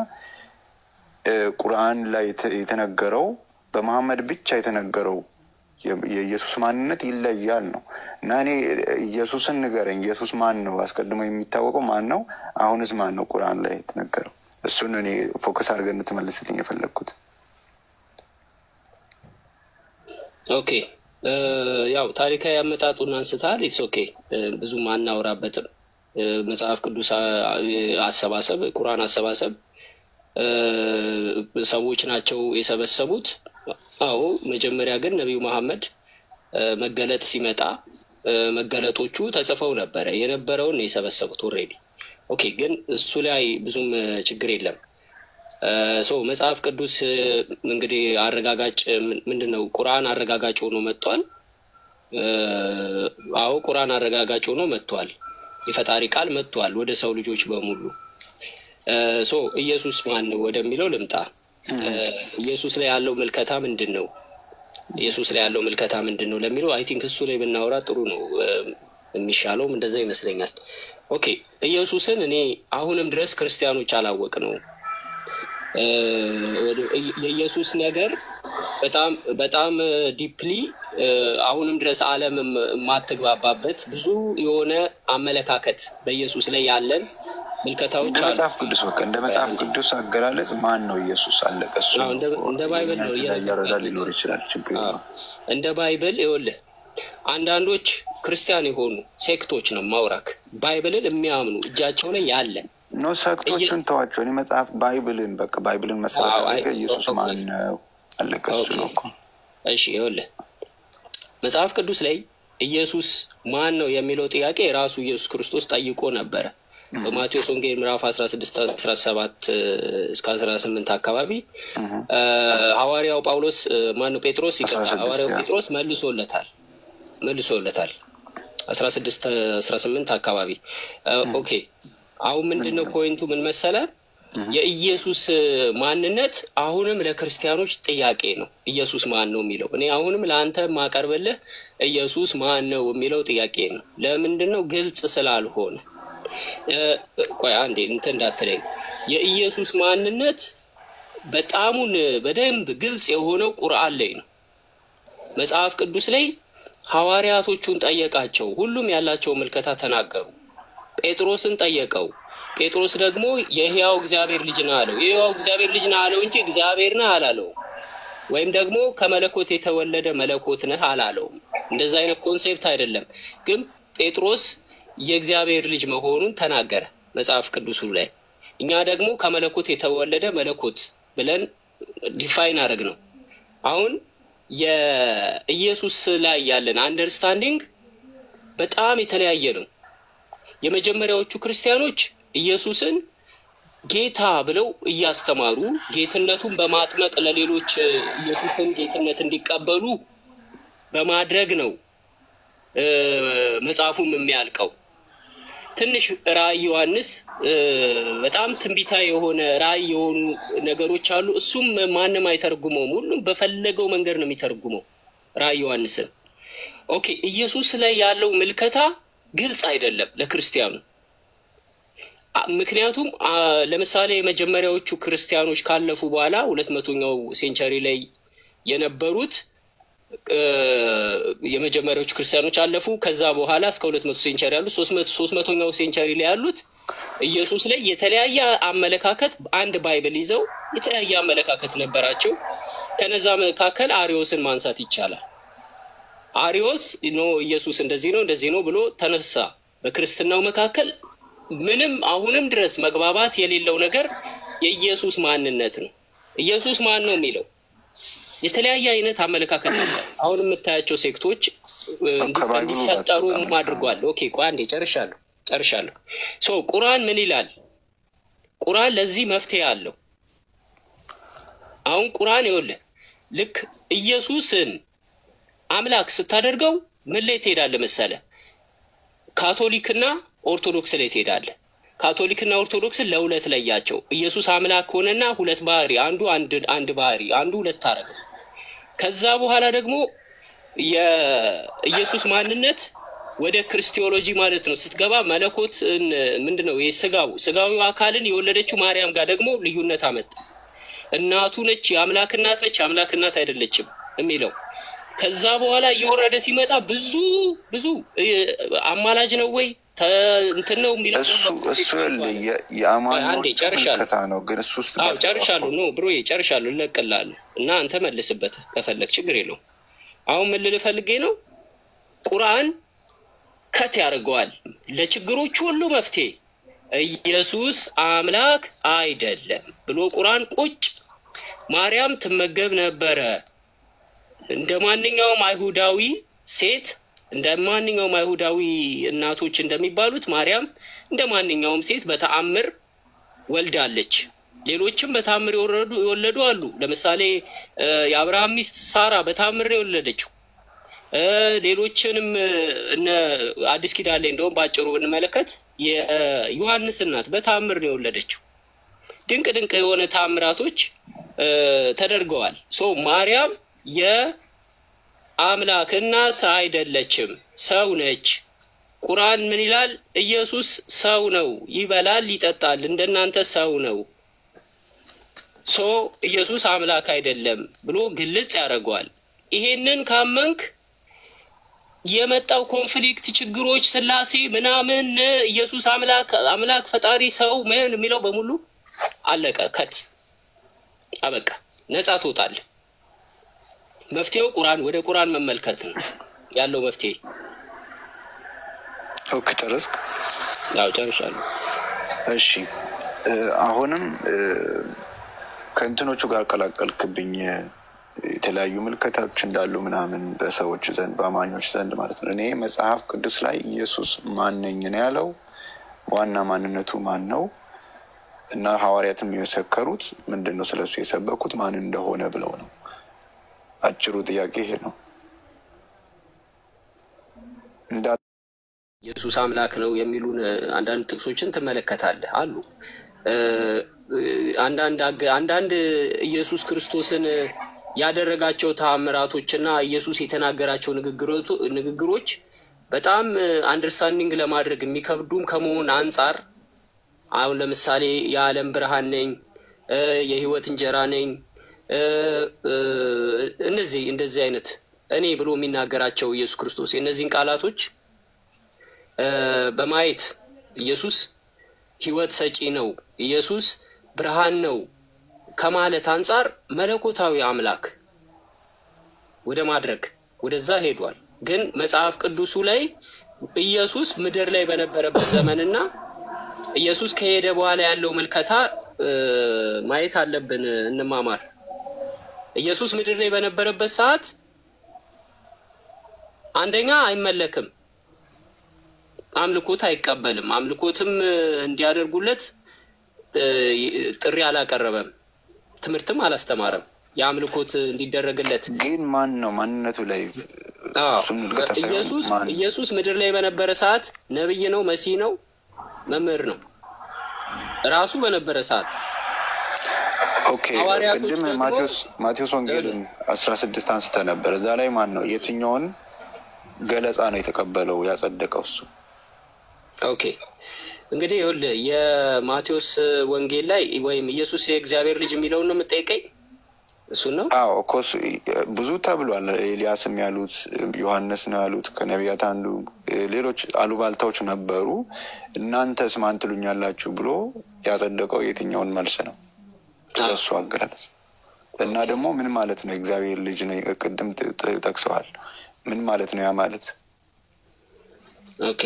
ቁርአን ላይ የተነገረው በመሐመድ ብቻ የተነገረው የኢየሱስ ማንነት ይለያል ነው። እና እኔ ኢየሱስን ንገረኝ፣ ኢየሱስ ማን ነው? አስቀድሞ የሚታወቀው ማን ነው? አሁንስ ማን ነው ቁርአን ላይ የተነገረው? እሱን እኔ ፎከስ አድርገን እንድትመልስልኝ የፈለግኩት። ኦኬ ያው ታሪካዊ አመጣጡን አንስታል። ኢትስ ኦኬ ብዙም አናወራበትም። መጽሐፍ ቅዱስ አሰባሰብ፣ ቁርአን አሰባሰብ ሰዎች ናቸው የሰበሰቡት። አዎ መጀመሪያ ግን ነቢዩ መሐመድ መገለጥ ሲመጣ መገለጦቹ ተጽፈው ነበረ፣ የነበረውን የሰበሰቡት ኦልሬዲ። ኦኬ ግን እሱ ላይ ብዙም ችግር የለም። መጽሐፍ ቅዱስ እንግዲህ አረጋጋጭ ምንድነው? ቁርአን አረጋጋጭ ሆኖ መጥቷል። አዎ ቁርአን አረጋጋጭ ሆኖ መጥቷል። የፈጣሪ ቃል መጥቷል ወደ ሰው ልጆች በሙሉ። ኢየሱስ ማን ነው ወደሚለው ልምጣ። ኢየሱስ ላይ ያለው ምልከታ ምንድን ነው? ኢየሱስ ላይ ያለው ምልከታ ምንድን ነው ለሚለው አይ ቲንክ እሱ ላይ ብናወራ ጥሩ ነው፣ የሚሻለውም እንደዛ ይመስለኛል። ኦኬ ኢየሱስን እኔ አሁንም ድረስ ክርስቲያኖች አላወቅ ነው። የኢየሱስ ነገር በጣም ዲፕሊ አሁንም ድረስ ዓለም የማትግባባበት ብዙ የሆነ አመለካከት በኢየሱስ ላይ ያለን ምልከታዎች አሉ። መጽሐፍ ቅዱስ በቃ እንደ መጽሐፍ ቅዱስ አገላለጽ ማን ነው ኢየሱስ? አለቀ። እሱ እንደ ባይብል ነው ያረዳል ሊኖር ይችላል፣ ችግር የለውም። እንደ ባይብል ይኸውልህ፣ አንዳንዶች ክርስቲያን የሆኑ ሴክቶች ነው ማውራክ ባይብልን የሚያምኑ እጃቸው ላይ ያለ ኖ ሰክቶቹን ተዋቸው። እኔ መጽሐፍ ባይብልን በቃ ባይብልን መሰረት አድርገህ ኢየሱስ ማን ነው አለቀ። እሱ ነው እኮ። እሺ ይኸውልህ መጽሐፍ ቅዱስ ላይ ኢየሱስ ማን ነው የሚለው ጥያቄ ራሱ ኢየሱስ ክርስቶስ ጠይቆ ነበረ። በማቴዎስ ወንጌል ምዕራፍ 16:17 እስከ 18 አካባቢ ሐዋርያው ጳውሎስ ማነው ጴጥሮስ ሐዋርያው ጴጥሮስ መልሶለታል 16:18 አካባቢ። ኦኬ አሁን ምንድነው ፖይንቱ? ምን መሰለ? የኢየሱስ ማንነት አሁንም ለክርስቲያኖች ጥያቄ ነው። ኢየሱስ ማን ነው የሚለው እኔ አሁንም ለአንተ ማቀርብልህ ኢየሱስ ማን ነው የሚለው ጥያቄ ነው። ለምንድነው? ግልጽ ስላልሆነ። ቆይ አንዴ እንትን እንዳትለኝ። የኢየሱስ ማንነት በጣሙን በደንብ ግልጽ የሆነው ቁርአን ላይ ነው። መጽሐፍ ቅዱስ ላይ ሐዋርያቶቹን ጠየቃቸው፣ ሁሉም ያላቸው ምልከታ ተናገሩ። ጴጥሮስን ጠየቀው። ጴጥሮስ ደግሞ የሕያው እግዚአብሔር ልጅ ነህ አለው። የሕያው እግዚአብሔር ልጅ ነህ አለው እንጂ እግዚአብሔር ነህ አላለው። ወይም ደግሞ ከመለኮት የተወለደ መለኮት ነህ አላለው። እንደዛ አይነት ኮንሴፕት አይደለም። ግን ጴጥሮስ የእግዚአብሔር ልጅ መሆኑን ተናገረ መጽሐፍ ቅዱሱ ላይ። እኛ ደግሞ ከመለኮት የተወለደ መለኮት ብለን ዲፋይን አደረግ ነው። አሁን የኢየሱስ ላይ ያለን አንደርስታንዲንግ በጣም የተለያየ ነው። የመጀመሪያዎቹ ክርስቲያኖች ኢየሱስን ጌታ ብለው እያስተማሩ ጌትነቱን በማጥመቅ ለሌሎች ኢየሱስን ጌትነት እንዲቀበሉ በማድረግ ነው መጽሐፉም የሚያልቀው። ትንሽ ራእይ ዮሐንስ በጣም ትንቢታዊ የሆነ ራእይ የሆኑ ነገሮች አሉ። እሱም ማንም አይተርጉመውም፣ ሁሉም በፈለገው መንገድ ነው የሚተርጉመው ራእይ ዮሐንስን። ኦኬ ኢየሱስ ላይ ያለው ምልከታ ግልጽ አይደለም ለክርስቲያኑ። ምክንያቱም ለምሳሌ የመጀመሪያዎቹ ክርስቲያኖች ካለፉ በኋላ 200ኛው ሴንቸሪ ላይ የነበሩት የመጀመሪያዎቹ ክርስቲያኖች አለፉ። ከዛ በኋላ እስከ 200 ሴንቸሪ ያሉት 300ኛው ሴንቸሪ ላይ ያሉት ኢየሱስ ላይ የተለያየ አመለካከት አንድ ባይብል ይዘው የተለያየ አመለካከት ነበራቸው። ከነዛ መካከል አሪዮስን ማንሳት ይቻላል። አሪዮስ ኢየሱስ እንደዚህ ነው ብሎ ተነሳ። በክርስትናው መካከል ምንም አሁንም ድረስ መግባባት የሌለው ነገር የኢየሱስ ማንነት ነው። ኢየሱስ ማን ነው የሚለው የተለያየ አይነት አመለካከት አለ። አሁን የምታያቸው ሴክቶች እንዲፈጠሩ አድርጓል። ኦኬ ቆይ አንዴ ጨርሻለሁ። ቁርአን ምን ይላል? ቁርአን ለዚህ መፍትሄ አለው። አሁን ቁርአን ይኸውልህ ልክ ኢየሱስን አምላክ ስታደርገው ምን ላይ ትሄዳለህ መሰለህ? ካቶሊክና ኦርቶዶክስ ላይ ትሄዳለህ። ካቶሊክና ኦርቶዶክስን ለሁለት ለያቸው። ኢየሱስ አምላክ ሆነና ሁለት ባህሪ፣ አንድ ባህሪ፣ አንዱ ሁለት አረገ። ከዛ በኋላ ደግሞ የኢየሱስ ማንነት ወደ ክርስቲዮሎጂ ማለት ነው ስትገባ መለኮት ምንድነው ስጋዊ አካልን የወለደችው ማርያም ጋር ደግሞ ልዩነት አመጣ። እናቱ ነች፣ የአምላክ እናት ነች፣ የአምላክ እናት አይደለችም የሚለው ከዛ በኋላ እየወረደ ሲመጣ ብዙ አማላጅ ነው ወይ እንትን ነው የሚለው እሱ የአማኞች ምልከታ ነው። ግን እሱ ውስጥ ጨርሻለሁ ነው ብሮ ጨርሻለሁ፣ እለቅልሃለሁ እና አንተ መልስበት ከፈለግ ችግር የለውም። አሁን ምን ልልህ ፈልጌ ነው፣ ቁርአን ከት ያደርገዋል ለችግሮች ሁሉ መፍትሄ ኢየሱስ አምላክ አይደለም ብሎ ቁርአን ቁጭ። ማርያም ትመገብ ነበረ እንደ ማንኛውም አይሁዳዊ ሴት፣ እንደ ማንኛውም አይሁዳዊ እናቶች እንደሚባሉት ማርያም እንደ ማንኛውም ሴት በተአምር ወልዳለች። ሌሎችም በተአምር የወለዱ አሉ። ለምሳሌ የአብርሃም ሚስት ሳራ በተአምር ነው የወለደችው። ሌሎችንም እነ አዲስ ኪዳን ላይ እንደውም ባጭሩ ብንመለከት የዮሐንስ እናት በተአምር ነው የወለደችው። ድንቅ የሆነ ተአምራቶች ተደርገዋል። ማርያም የአምላክ እናት አይደለችም፣ ሰው ነች። ቁርአን ምን ይላል? ኢየሱስ ሰው ነው፣ ይበላል፣ ይጠጣል፣ እንደናንተ ሰው ነው። ኢየሱስ አምላክ አይደለም ብሎ ግልጽ ያደርገዋል። ይሄንን ካመንክ የመጣው ኮንፍሊክት ችግሮች ስላሴ ምናምን ኢየሱስ አምላክ ፈጣሪ ሰው ምን የሚለው በሙሉ አለቀ፣ ከት አበቃ፣ ነፃ ትወጣለህ። መፍትሄው ቁርአን ወደ ቁርአን መመልከት ነው ያለው መፍትሄ። ኦኬ ጨረስክ? ያው ጨርሻለሁ። እሺ አሁንም ከእንትኖቹ ጋር ቀላቀልክብኝ። የተለያዩ ምልከታዎች እንዳሉ ምናምን በሰዎች ዘንድ በአማኞች ዘንድ ማለት ነው። እኔ መጽሐፍ ቅዱስ ላይ ኢየሱስ ማንነኝ ነው ያለው። ዋና ማንነቱ ማን ነው? እና ሐዋርያትም የመሰከሩት ምንድን ነው? ስለሱ የሰበኩት ማን እንደሆነ ብለው ነው። አጭሩ ጥያቄ ይሄ ነው። ኢየሱስ አምላክ ነው የሚሉን አንዳንድ ጥቅሶችን ትመለከታለህ አሉ። አንዳንድ ኢየሱስ ክርስቶስን ያደረጋቸው ተአምራቶችና ኢየሱስ የተናገራቸው ንግግሮች በጣም አንደርስታንዲንግ ለማድረግ የሚከብዱም ከመሆን አንጻር አሁን ለምሳሌ የዓለም ብርሃን ነኝ፣ የህይወት እንጀራ ነኝ፣ እንደዚህ አይነት እኔ ብሎ የሚናገራቸው ኢየሱስ ክርስቶስ የእነዚህን ቃላቶች በማየት ኢየሱስ ህይወት ሰጪ ነው፣ ኢየሱስ ብርሃን ነው ከማለት አንጻር መለኮታዊ አምላክ ወደ ማድረግ ወደዛ ሄዷል። ግን መጽሐፍ ቅዱሱ ላይ ኢየሱስ ምድር ላይ በነበረበት ዘመንና ኢየሱስ ከሄደ በኋላ ያለው መልከታ ማየት አለብን፣ እንማማር። ኢየሱስ ምድር ላይ በነበረበት ሰዓት አንደኛ አይመለክም፣ አምልኮት አይቀበልም፣ አምልኮትም እንዲያደርጉለት ጥሪ አላቀረበም፣ ትምህርትም አላስተማረም የአምልኮት እንዲደረግለት። ግን ማን ነው ማንነቱ ላይ ኢየሱስ ምድር ላይ በነበረ ሰዓት ነብይ ነው፣ መሲህ ነው፣ መምህር ነው ራሱ በነበረ ሰዓት። ኦኬ ቅድም ማቴዎስ ወንጌልን 16 አንስተ ነበር። እዛ ላይ ማን ነው የትኛውን ገለጻ ነው የተቀበለው ያጸደቀው እሱ? ኦኬ እንግዲህ ይኸውልህ የማቴዎስ ወንጌል ላይ ወይም ኢየሱስ የእግዚአብሔር ልጅ የሚለውን ነው የምጠይቀኝ? እሱን ነው። አዎ እኮስ ብዙ ተብሏል። ኤልያስም ያሉት ዮሐንስ ነው ያሉት ከነቢያት አንዱ፣ ሌሎች አሉባልታዎች ነበሩ። እናንተስ ማን ትሉኛላችሁ ብሎ ያጸደቀው የትኛውን መልስ ነው? ስለሱ አገላለጽ እና ደግሞ ምን ማለት ነው? እግዚአብሔር ልጅ ነው ቅድም ጠቅሰዋል። ምን ማለት ነው ያ ማለት? ኦኬ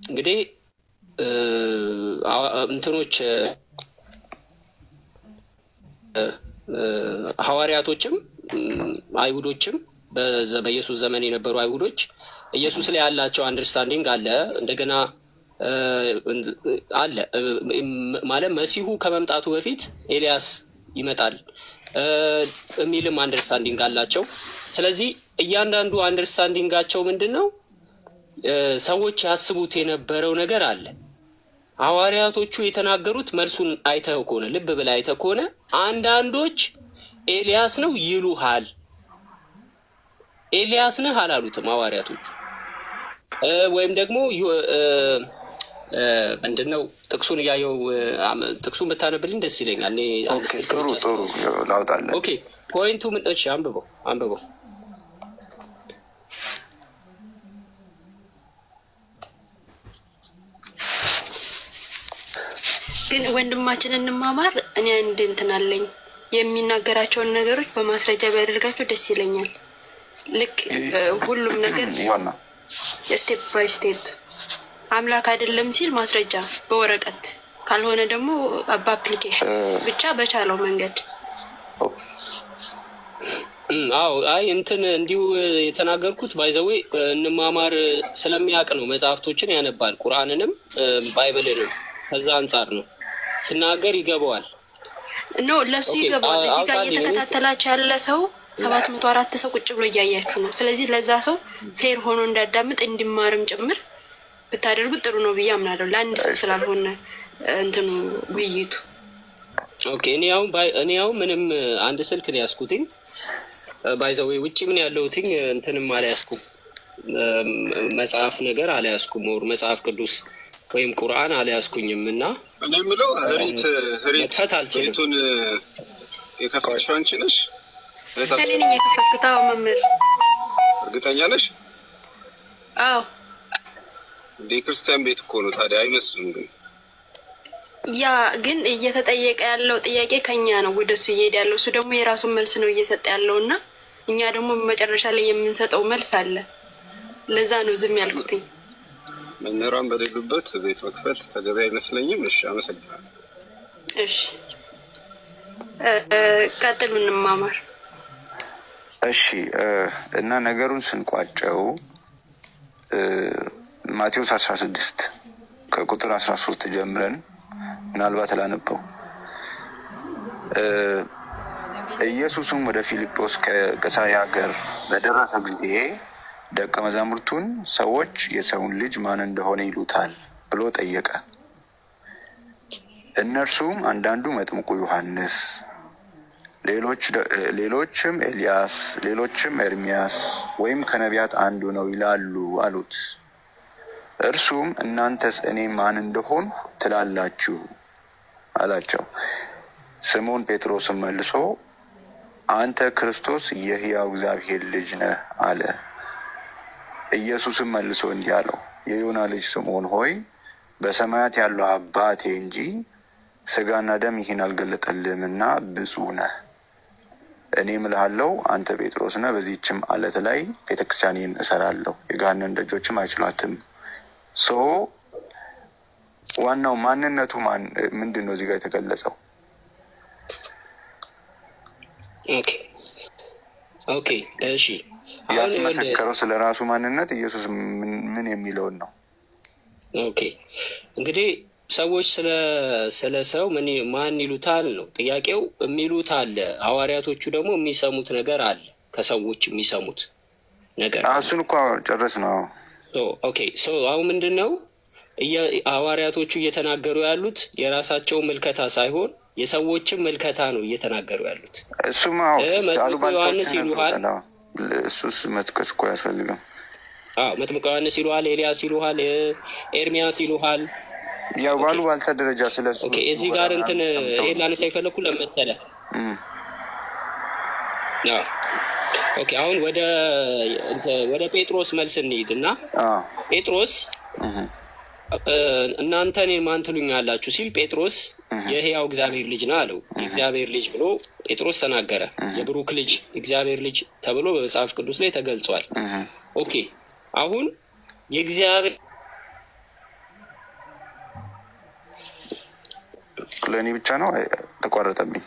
እንግዲህ እንትኖች ሐዋርያቶችም አይሁዶችም በኢየሱስ ዘመን የነበሩ አይሁዶች ኢየሱስ ላይ ያላቸው አንደርስታንዲንግ አለ። እንደገና አለ ማለት መሲሁ ከመምጣቱ በፊት ኤልያስ ይመጣል የሚልም አንደርስታንዲንግ አላቸው። ስለዚህ እያንዳንዱ አንደርስታንዲንጋቸው ምንድን ነው? ሰዎች ያስቡት የነበረው ነገር አለ። ሐዋርያቶቹ የተናገሩት መልሱን አይተው ከሆነ ልብ ብለህ አይተህ ከሆነ አንዳንዶች ኤልያስ ነው ይሉሃል። ኤልያስ ነህ አላሉትም ሐዋርያቶቹ። ወይም ደግሞ ምንድነው ጥቅሱን እያየው ጥቅሱን ብታነብልኝ ደስ ይለኛል። ኦኬ ጥሩ ላውጣለን። ኦኬ ፖይንቱ ምን? እሺ አንብበው። ግን ወንድማችን እንማማር። እኔ አንድ እንትን አለኝ የሚናገራቸውን ነገሮች በማስረጃ ቢያደርጋቸው ደስ ይለኛል። ልክ ሁሉም ነገር ስቴፕ ባይ ስቴፕ አምላክ አይደለም ሲል ማስረጃ በወረቀት ካልሆነ ደግሞ በአፕሊኬሽን ብቻ በቻለው መንገድ። አዎ አይ እንትን እንዲሁ የተናገርኩት ባይዘዌ እንማማር ስለሚያውቅ ነው። መጽሐፍቶችን ያነባል፣ ቁርአንንም ባይብልንም። ከዛ አንጻር ነው ስናገር ይገባዋል። ለሱ ይገባዋል። እዚህ ጋር እየተከታተላችሁ ያለ ሰው 704 ሰው ቁጭ ብሎ እያያችሁ ነው። ስለዚህ ለዛ ሰው ፌር ሆኖ እንዳዳምጥ እንዲማርም ጭምር ብታደርጉት ጥሩ ነው ብዬ አምናለሁ። ለአንድ ሰው ስላልሆነ እንትኑ ውይይቱ። ኦኬ እኔ ያው ምንም አንድ ስልክ ነው ያስኩትኝ። ባይዘው ውጪ ምን ያለውትኝ እንትንም አልያዝኩም፣ መጽሐፍ ነገር አልያዝኩም፣ ወር መጽሐፍ ቅዱስ ወይም ቁርአን አልያዝኩኝም። እና እኔ የምለው መክፈት አልችልም። ሪቱን የከፈትሽው አንቺ ነሽ? እኔ ነኝ የከፈትኩት። መምህር እርግጠኛ ነሽ? አዎ እንደ ክርስቲያን ቤት እኮ ነው። ታዲያ አይመስልም? ግን እየተጠየቀ ያለው ጥያቄ ከኛ ነው ወደሱ እየሄደ ያለው። እሱ ደግሞ የራሱን መልስ ነው እየሰጠ ያለው እና እኛ ደግሞ መጨረሻ ላይ የምንሰጠው መልስ አለ። ለዛ ነው ዝም ያልኩትኝ። መምህራን በሌሉበት ቤት መክፈት ተገቢ አይመስለኝም። እሺ አመሰግናለሁ። እሺ ቀጥሉ እንማማር። እሺ እና ነገሩን ስንቋጨው ማቴዎስ 16 ከቁጥር 13 ጀምረን ምናልባት ላነበው። ኢየሱስም ወደ ፊልጶስ ከቂሳርያ ሀገር በደረሰ ጊዜ ደቀ መዛሙርቱን ሰዎች የሰውን ልጅ ማን እንደሆነ ይሉታል ብሎ ጠየቀ። እነርሱም አንዳንዱ መጥምቁ ዮሐንስ፣ ሌሎችም ኤልያስ፣ ሌሎችም ኤርሚያስ ወይም ከነቢያት አንዱ ነው ይላሉ አሉት። እርሱም እናንተስ እኔ ማን እንደሆንሁ ትላላችሁ አላቸው። ስምዖን ጴጥሮስም መልሶ አንተ ክርስቶስ የሕያው እግዚአብሔር ልጅ ነህ አለ። ኢየሱስም መልሶ እንዲህ አለው፣ የዮና ልጅ ስምዖን ሆይ በሰማያት ያለው አባቴ እንጂ ሥጋና ደም ይህን አልገለጠልህምና ብፁዕ ነህ። እኔም እልሃለሁ አንተ ጴጥሮስ ነህ፣ በዚህችም ዓለት ላይ ቤተክርስቲያኔን እሰራለሁ፣ የገሃነም ደጆችም አይችሏትም። ዋናው ማንነቱ ምንድን ነው እዚህ ጋር የተገለጸው? ኦኬ እሺ ያስመሰከረው ስለ ራሱ ማንነት ኢየሱስ ምን የሚለውን ነው? ኦኬ እንግዲህ ሰዎች ስለ ሰው ማን ይሉታል ነው ጥያቄው። የሚሉት አለ፣ ሐዋርያቶቹ ደግሞ የሚሰሙት ነገር አለ፣ ከሰዎች የሚሰሙት ነገር። እሱን እኮ ጨረስ ነው። ኦኬ አሁን ምንድን ነው ሐዋርያቶቹ እየተናገሩ ያሉት? የራሳቸው ምልከታ ሳይሆን የሰዎችም ምልከታ ነው እየተናገሩ ያሉት። እሱማ መጥምቁ ዮሐንስ ይሉሃል። እሱስ መጥቀስ እኮ አያስፈልግም። መጥምቁ ዮሐንስ ይሉሃል፣ ኤልያስ ይሉሃል፣ ኤርሚያስ ይሉሃል። ያው ባሉባልታ ደረጃ ስለሱ እዚህ ጋር እንትን ይሄን ላነሳ የፈለኩ ለመሰለ ኦኬ አሁን ወደ ጴጥሮስ መልስ እንሂድና ጴጥሮስ እናንተ እኔን ማን ትሉኛላችሁ ሲል ጴጥሮስ የሕያው እግዚአብሔር ልጅ ነው አለው። የእግዚአብሔር ልጅ ብሎ ጴጥሮስ ተናገረ። የብሩክ ልጅ እግዚአብሔር ልጅ ተብሎ በመጽሐፍ ቅዱስ ላይ ተገልጿል። ኦኬ አሁን የእግዚአብሔር ለኔ ብቻ ነው ተቋረጠብኝ።